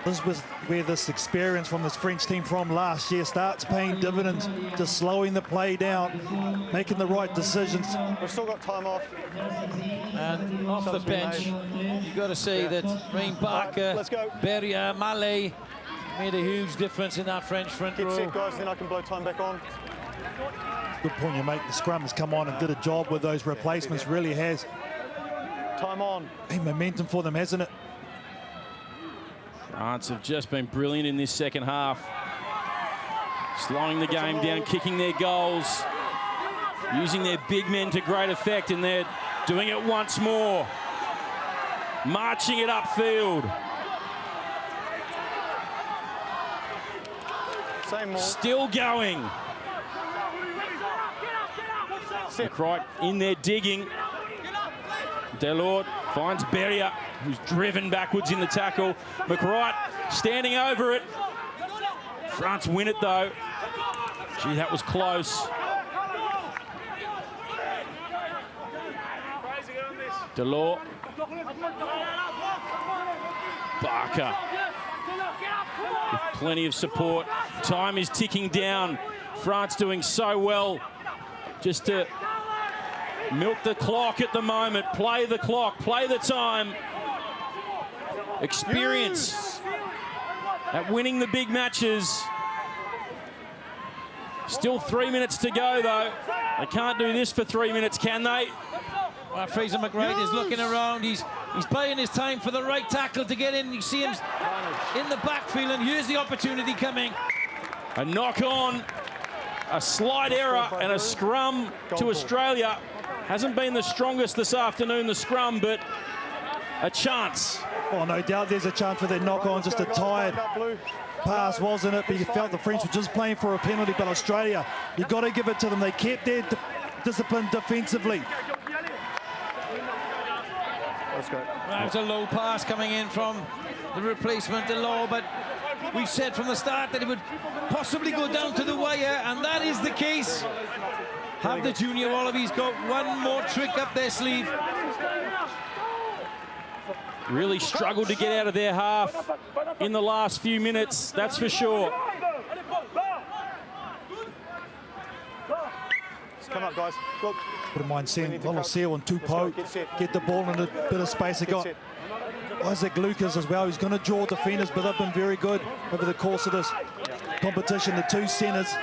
This was where this experience from this French team from last year starts paying dividends, just slowing the play down, making the right decisions.
We've still got time off.
And off the bench, you've got to say that Rain Barker,
let's go.
Beria, Mallet made a huge difference in that French front row.
Get set, guys, then I can blow time back on.
Good point you make. The scrum has come on and did a job with those replacements, really has.
Time on.
Hey, momentum for them, hasn't it?
France have just been brilliant in this second half. Slowing the game down, kicking their goals, using their big men to great effect, and they're doing it once more. Marching it upfield.
Same more.
Still going. McRae in there digging. Delort finds Beria, who's driven backwards in the tackle. McRae standing over it. France win it though. Gee, that was close. Delort. Barker. With plenty of support. Time is ticking down. France doing so well just to milk the clock at the moment. Play the clock, play the time. Experience at winning the big matches. Still 3 minutes to go though. They can't do this for 3 minutes, can they?
Well, Fraser McRae is looking around. He's buying his time for the right tackle to get in. You see him in the backfield, and here's the opportunity coming.
A knock on, a slight error, and a scrum to Australia. Hasn't been the strongest this afternoon, the scrum, but a chance.
Oh, no doubt there's a chance for that knock-on. Just a tired pass, wasn't it? But you felt the French were just playing for a penalty. But Australia, you've got to give it to them. They kept their discipline defensively.
Let's go.
That was a low pass coming in from the replacement, Delors, but we've said from the start that it would possibly go down to the wire, and that is the case. Have the junior Wallabies got one more trick up their sleeve?
Really struggled to get out of their half in the last few minutes, that's for sure.
Come up, guys. Look.
Wouldn't mind seeing Loloseo and Tupou get the ball in a bit of space. They got Isaac Lucas as well. He's going to draw defenders, but they've been very good over the course of this competition. The two centres.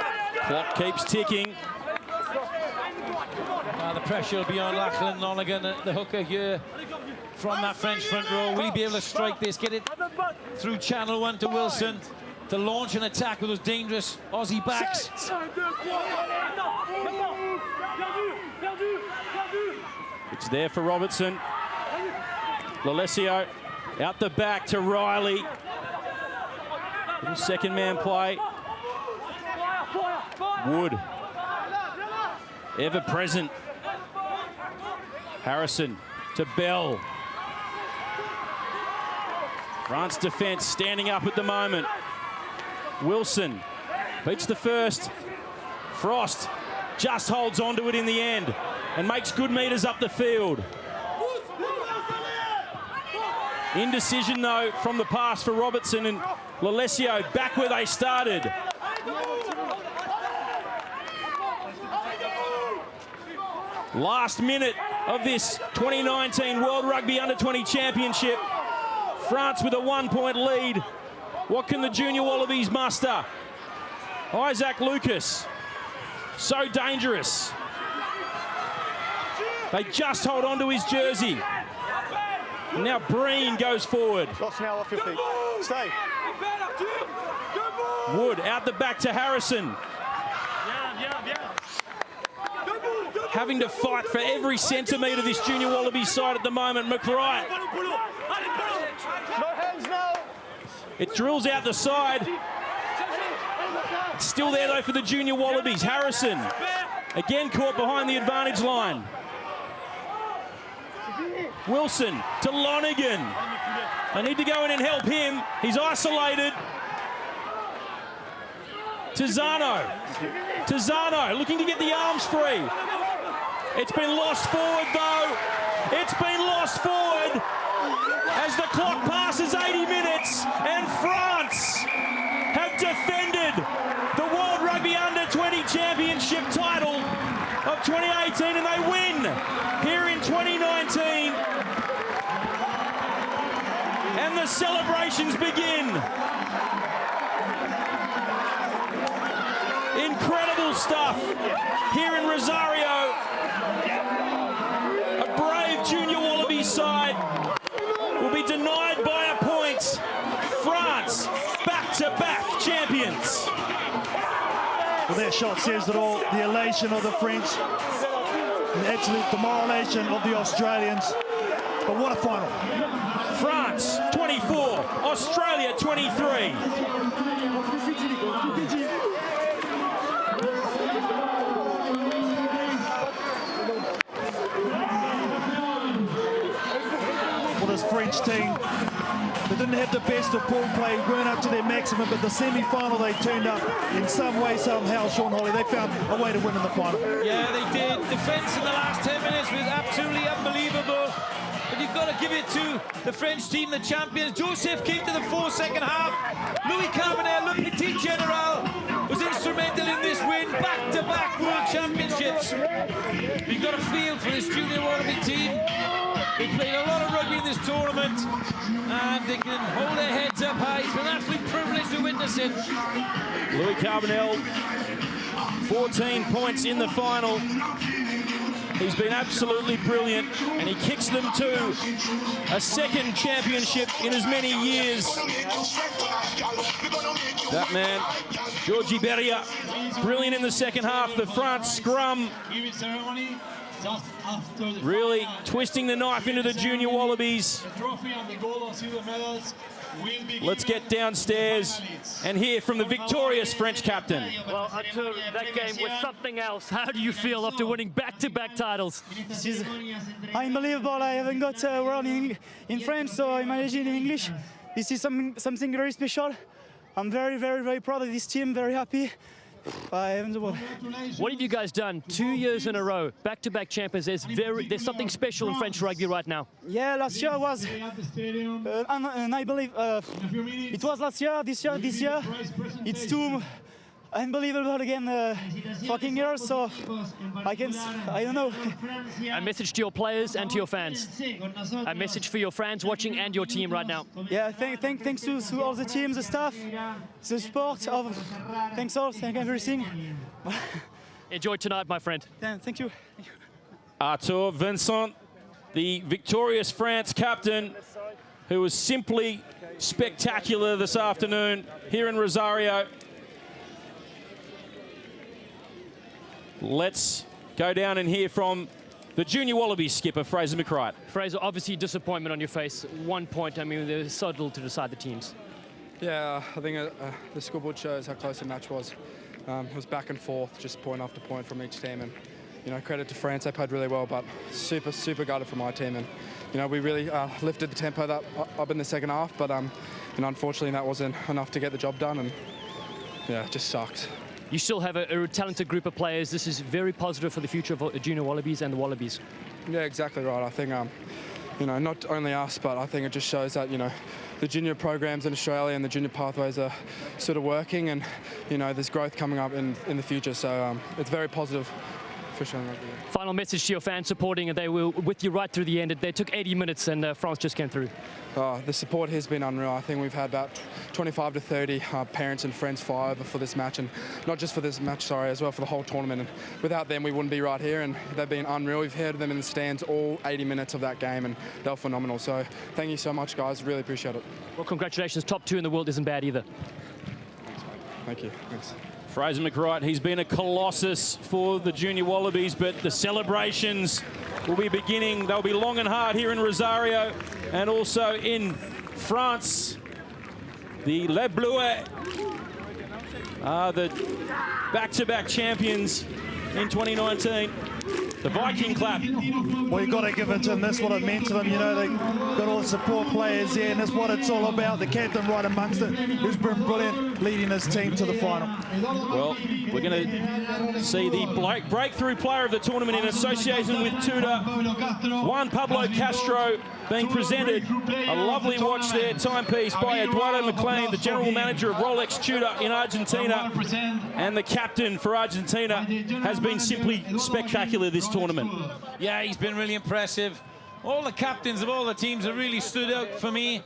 Clock keeps ticking.
The pressure will be on Lachlan Lonergan, the hooker here from that French front row. Will he be able to strike this, get it through channel one to Wilson to launch an attack with those dangerous Aussie backs?
It's there for Robertson. Lolesio out the back to Riley. Little second man play. Wood. Ever present. Harrison to Bell. France defence standing up at the moment. Wilson beats the first. Frost just holds on to it in the end and makes good meters up the field. Indecision though from the pass for Robertson, and Lolesio back where they started. Last minute of this 2019 World Rugby Under-20 Championship. France with a 1-point lead. What can the junior Wallabies muster? Isaac Lucas, so dangerous. They just hold on to his jersey. And now Breen goes forward.
Lots now off your feet. Stay.
Wood out the back to Harrison. Having to fight for every centimetre of this junior Wallaby side at the moment. McRae.
No hands now.
It drills out the side. It's still there though for the junior Wallabies. Harrison again caught behind the advantage line. Wilson to Lonergan. I need to go in and help him. He's isolated. Tizzano looking to get the arms free. It's been lost forward though. It's been lost forward as the clock passes 80 minutes and France have defended the World Rugby Under-20 Championship title of 2018 and they win here in 2019. And the celebrations begin. Incredible stuff here in Rosario. A brave junior Wallaby side will be denied by a point. France, back-to-back champions.
Well, that shot says it all. The elation of the French, the absolute demoralisation of the Australians. But what a final.
France 24, Australia 23.
Well, this French team, they didn't have the best of pool play, weren't up to their maximum, but the semi-final they turned up in some way, somehow, Sean Holly, they found a way to win in the final.
Yeah, they did. Defence in the last 10 minutes was absolutely unbelievable. But you've got to give it to the French team, the champions. Joseph came to the fore second half. Louis Carbonel, le petit general, was instrumental in this win. Back-to-back World Championships. You've got a feel for this junior Wallaby team. They played a lot of rugby in this tournament, and they can hold their heads up high. It's been an absolute privilege to witness it.
Louis Carbonel, 14 points in the final. He's been absolutely brilliant, and he kicks them to a second championship in as many years. That man, Georgie Berria, brilliant in the second half. The France scrum really twisting the knife into the junior Wallabies. Let's get downstairs and hear from the victorious French captain.
Well, Arthur, that game was something else. How do you feel after winning back-to-back titles?
This is unbelievable. I haven't got a word in French, so I'm managing in English. This is something very special. I'm very, very, very proud of this team, very happy. I haven't the word.
What have you guys done? 2 years in a row, back-to-back champions. There's something special in French rugby right now.
Yeah, last year was, and I believe it was last year, this year, it's too unbelievable again, fucking years, so I don't know.
A message to your players and to your fans. A message for your fans watching and your team right now.
Yeah, thanks to all the teams, the staff, the support, thanks everything.
Enjoy tonight, my friend.
Thank you.
Arthur Vincent, the victorious France captain, who was simply spectacular this afternoon here in Rosario. Let's go down and hear from the junior Wallabies skipper, Fraser McReight.
Fraser, obviously disappointment on your face. 1 point, I mean, there's so little to decide the teams.
Yeah, I think the scoreboard shows how close the match was. It was back and forth, just point after point from each team. And, you know, credit to France, they played really well, but super, super gutted for my team. And, you know, we really lifted the tempo up in the second half, but, you know, unfortunately that wasn't enough to get the job done. And, yeah, it just sucked.
You still have a talented group of players. This is very positive for the future of the junior Wallabies and the Wallabies.
Yeah, exactly right. I think, you know, not only us, but I think it just shows that, you know, the junior programs in Australia and the junior pathways are sort of working, and, you know, there's growth coming up in the future. So it's very positive for sure.
Final message to your fans supporting, and they were with you right through the end. They took 80 minutes and France just came through.
The support has been unreal. I think we've had about 25 to 30 parents and friends fly over for this match, and not just for this match, sorry, as well for the whole tournament. And without them, we wouldn't be right here, and they've been unreal. We've heard them in the stands all 80 minutes of that game, and they were phenomenal. So thank you so much, guys. Really appreciate it.
Well, congratulations. Top 2 in the world isn't bad either.
Thanks, mate. Thank you. Thanks.
Fraser McReight, he's been a colossus for the junior Wallabies, but the celebrations will be beginning. They'll be long and hard here in Rosario and also in France. The Les Bleus are the back-to-back champions in 2019. The Viking clap.
Well, you've got to give it to them. That's what it meant to them. You know, they got all the support players there, and that's what it's all about. The captain right amongst it, who's been brilliant, leading his team to the final.
Well, we're going to see the breakthrough player of the tournament in association with Tudor, Juan Pablo Castro, being presented. A lovely watch there, timepiece by Eduardo McLean, the general manager of Rolex Tudor in Argentina. And the captain for Argentina has been simply spectacular this tournament.
Yeah, he's been really impressive. All the captains of all the teams have really stood out for me.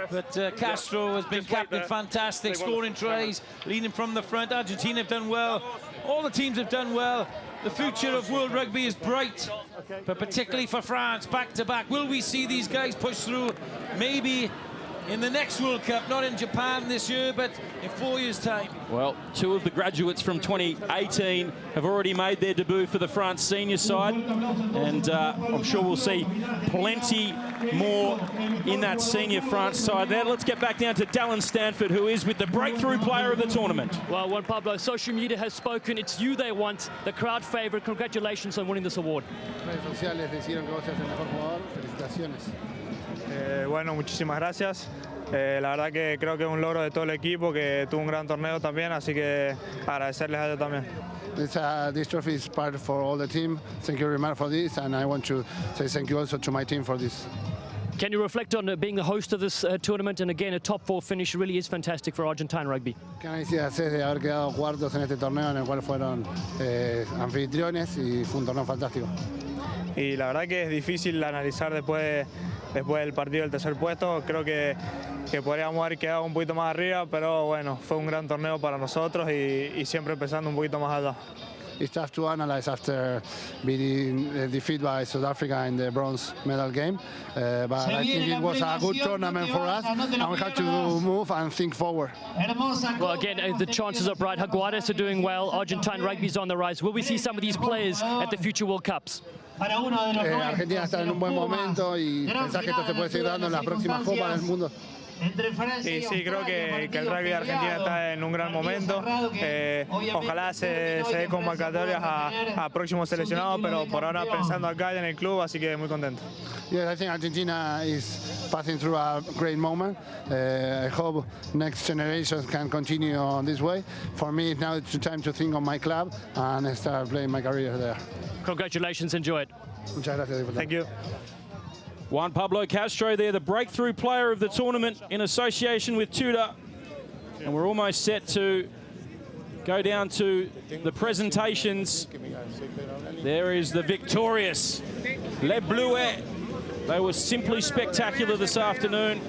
But Castro has been captain fantastic, scoring tries, leading from the front. Argentina have done well. All the teams have done well. The future of World Rugby is bright, but particularly for France, back-to-back. Will we see these guys push through? Maybe in the next World Cup, not in Japan this year, but in 4 years' time.
Well, two of the graduates from 2018 have already made their debut for the France senior side, and I'm sure we'll see plenty more in that senior France side. Now let's get back down to Dallin Stanford, who is with the breakthrough player of the tournament.
Well, Juan Pablo, social media has spoken. It's you they want, the crowd favorite. Congratulations on winning this award.
Redes sociales decidieron que vos seas el mejor jugador. Felicitaciones.
Bueno, muchísimas gracias. La verdad que creo que es un logro de todo el equipo, que tuvo un gran torneo también, así que agradecerles a ellos también.
This trophy is part for all the team. Thank you very much for this, and I want to say thank you also to my team for this.
Can you reflect on being the host of this tournament, and again a top 4 finish really is fantastic for Argentine rugby?
¿Qué análisis haces de haber quedado cuartos en este torneo en el cual fueron anfitriones y fue un torneo fantástico?
Y la verdad que es difícil analizar después del partido del tercer puesto. Creo que podríamos haber quedado un poquito más arriba, pero bueno, fue un gran torneo para nosotros y siempre empezando un poquito más allá.
It's tough to analyze after being defeated by South Africa in the bronze medal game, but I think it was a good tournament for us, and we have to move and think forward.
Well, again, the chances are bright. Jaguares are doing well. Argentine rugby's on the rise. Will we see some of these players at the future World Cups?
Argentina está en un buen momento y pensás que esto se puede seguir dando en las próximas Copas del Mundo.
Y sí, creo que el rugby de Argentina está en un gran momento. Ojalá se dé convocatorias a próximos seleccionados, pero por ahora pensando acá y en el club, así que muy contento.
Yes, I think Argentina is passing through a great moment. I hope next generations can continue on this way. For me, now it's time to think on my club and start playing my career there.
Congratulations, enjoy it.
Muchas gracias.
Thank you.
Juan Pablo Castro there, the breakthrough player of the tournament in association with Tudor. And we're almost set to go down to the presentations. There is the victorious Les Bleuets. They were simply spectacular this afternoon,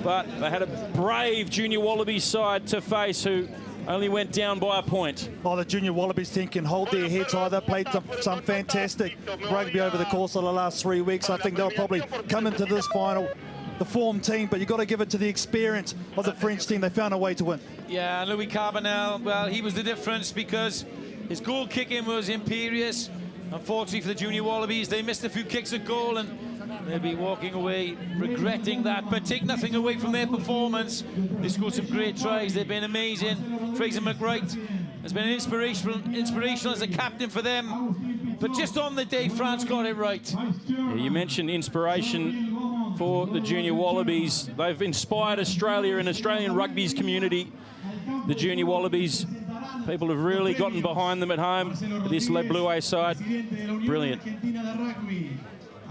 but they had a brave Junior Wallabies side to face who only went down by a point.
Oh, the Junior Wallabies team can hold their heads high. They've played some fantastic rugby over the course of the last 3 weeks. I think they'll probably come into this final the form team, but you've got to give it to the experience of the French team. They found a way to win.
Yeah, Louis Carbonell, well, he was the difference because his goal kicking was imperious. Unfortunately for the Junior Wallabies, they missed a few kicks at goal and they'll be walking away regretting that, but take nothing away from their performance. They scored some great tries. They've been amazing. Fraser McWright has been inspirational as a captain for them. But just on the day, France got it right.
Yeah, you mentioned inspiration for the Junior Wallabies. They've inspired Australia and Australian rugby's community. The Junior Wallabies, people have really gotten behind them at home. This Les Bleuets side, brilliant.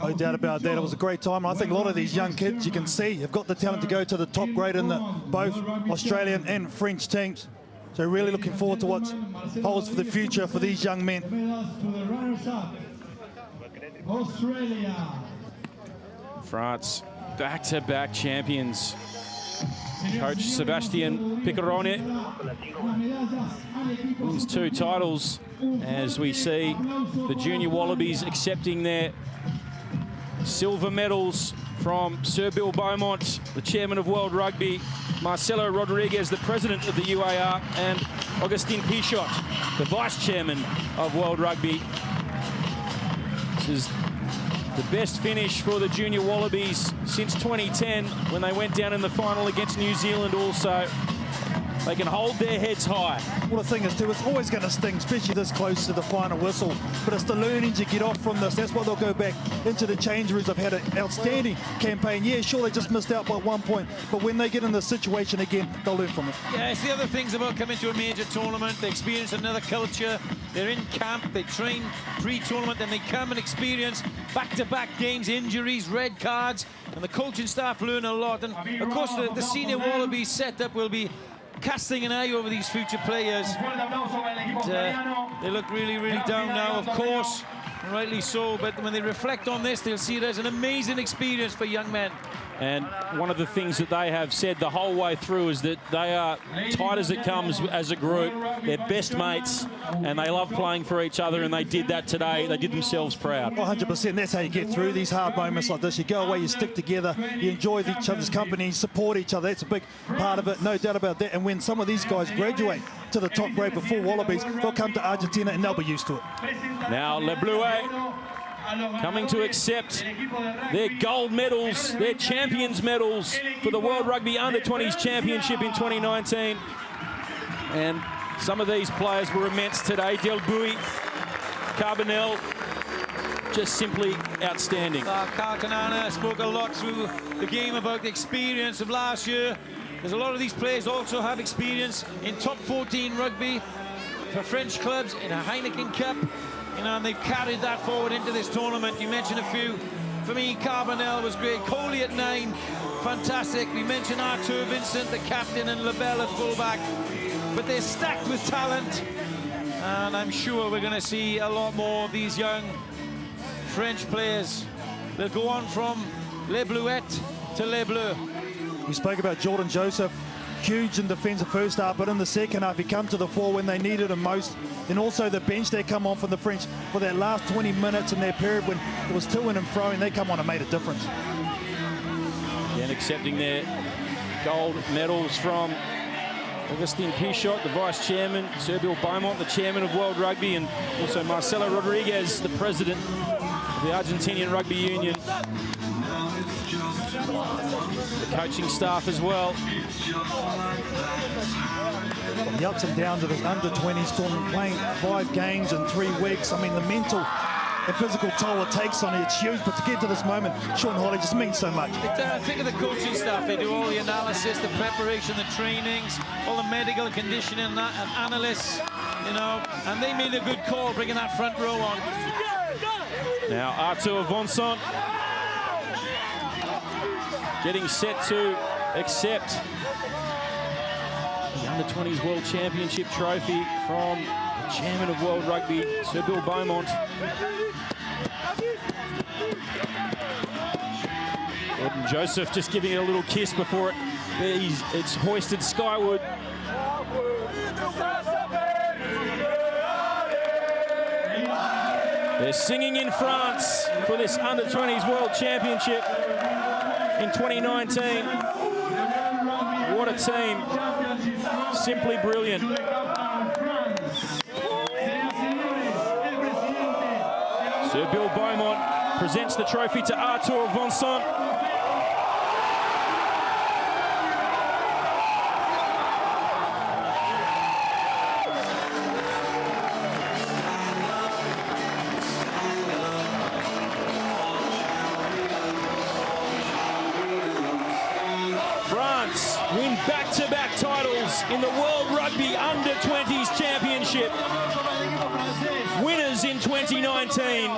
No doubt about that. It was a great time. I think a lot of these young kids, you can see, have got the talent to go to the top grade in both Australian and French teams. So really looking forward to what holds for the future for these young men.
France, back-to-back champions. Coach Sebastian Piccarone wins 2 titles as we see the Junior Wallabies accepting their silver medals from Sir Bill Beaumont, the chairman of World Rugby, Marcelo Rodriguez, the president of the UAR, and Augustin Pichot, the vice chairman of World Rugby. This is the best finish for the Junior Wallabies since 2010 when they went down in the final against New Zealand also. they can hold their heads high.
Well, the thing is, too, it's always going to sting, especially this close to the final whistle. But it's the learnings you get off from this. That's what they'll go back into the change rooms. They've had an outstanding campaign. Yeah, sure, they just missed out by 1 point. But when they get in the situation again, they'll learn from it.
Yeah, it's the other things about coming to a major tournament. They experience another culture. They're in camp. They train pre-tournament. Then they come and experience back-to-back games, injuries, red cards. And the coaching staff learn a lot. And, of course, the senior Wallabies setup will be casting an eye over these future players. They look really, really down now, of course, and rightly so. But when they reflect on this, they'll see it as an amazing experience for young men.
And one of the things that they have said the whole way through is that they are tight as it comes as a group. They're best mates, and they love playing for each other, and they did that today. They did themselves proud.
100%. That's how you get through these hard moments like this. You go away, you stick together, you enjoy each other's company, support each other. That's a big part of it, no doubt about that. And when some of these guys graduate to the top grade before Wallabies, they'll come to Argentina and they'll be used to it.
Now, Les Bleus coming to accept their gold medals, their champions medals for the World Rugby Under-20s Championship in 2019. And some of these players were immense today. Del Bui, Carbonell, just simply outstanding.
Carl Tanana spoke a lot through the game about the experience of last year. There's a lot of these players also have experience in top 14 rugby for French clubs in a Heineken Cup. You know, and they've carried that forward into this tournament. You mentioned a few. For me, Carbonell was great. Coley at 9, fantastic. We mentioned Arthur Vincent, the captain, and Lebel at fullback. But they're stacked with talent. And I'm sure we're going to see a lot more of these young French players. They'll go on from Les Bleuettes to Les Bleus.
We spoke about Jordan Joseph. Huge in defence the first half, but in the second half, he come to the fore when they needed him most. And also the bench they come on from the French for that last 20 minutes in their period when it was to and fro, and they come on and made a difference.
And accepting their gold medals from Augustin Pichot, the vice chairman, Sir Bill Beaumont, the chairman of World Rugby, and also Marcelo Rodriguez, the president of the Argentinian Rugby Union. The coaching staff as well.
The ups and downs of his under-20s tournament, playing 5 games in 3 weeks. I mean, the mental and physical toll it takes on it, it's huge. But to get to this moment, Sean Hawley just means so much.
Think of the coaching staff. They do all the analysis, the preparation, the trainings, all the medical conditioning and analysts, you know, and they made a good call bringing that front row on.
Now Arthur Vincent getting set to accept the Under-20s World Championship trophy from the chairman of World Rugby, Sir Bill Beaumont. Jordan Joseph just giving it a little kiss before it's hoisted skyward. They're singing in France for this Under-20s World Championship in 2019. What a team. Simply brilliant. Sir Bill Beaumont presents the trophy to Arthur Vincent. France win back-to-back titles in the World Rugby Under-20s Championship. Winners in 2019.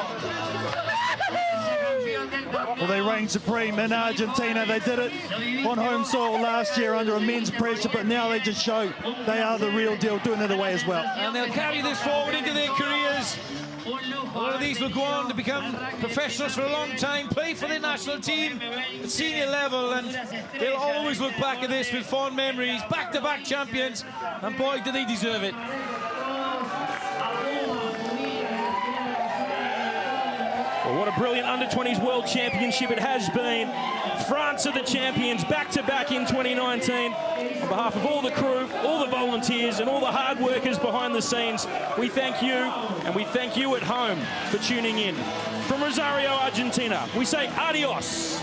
Well, they reign supreme in Argentina. They did it on home soil last year under immense pressure, but now they just show they are the real deal, doing it away as well.
And they'll carry this forward into their careers. A lot of these will go on to become professionals for a long time, play for their national team at senior level, and they'll always look back at this with fond memories. Back-to-back champions, and boy, do they deserve it.
Well, what a brilliant Under-20s World Championship it has been. France are the champions back-to-back in 2019. On behalf of all the crew, all the volunteers, and all the hard workers behind the scenes, we thank you, and we thank you at home for tuning in. From Rosario, Argentina, we say adios.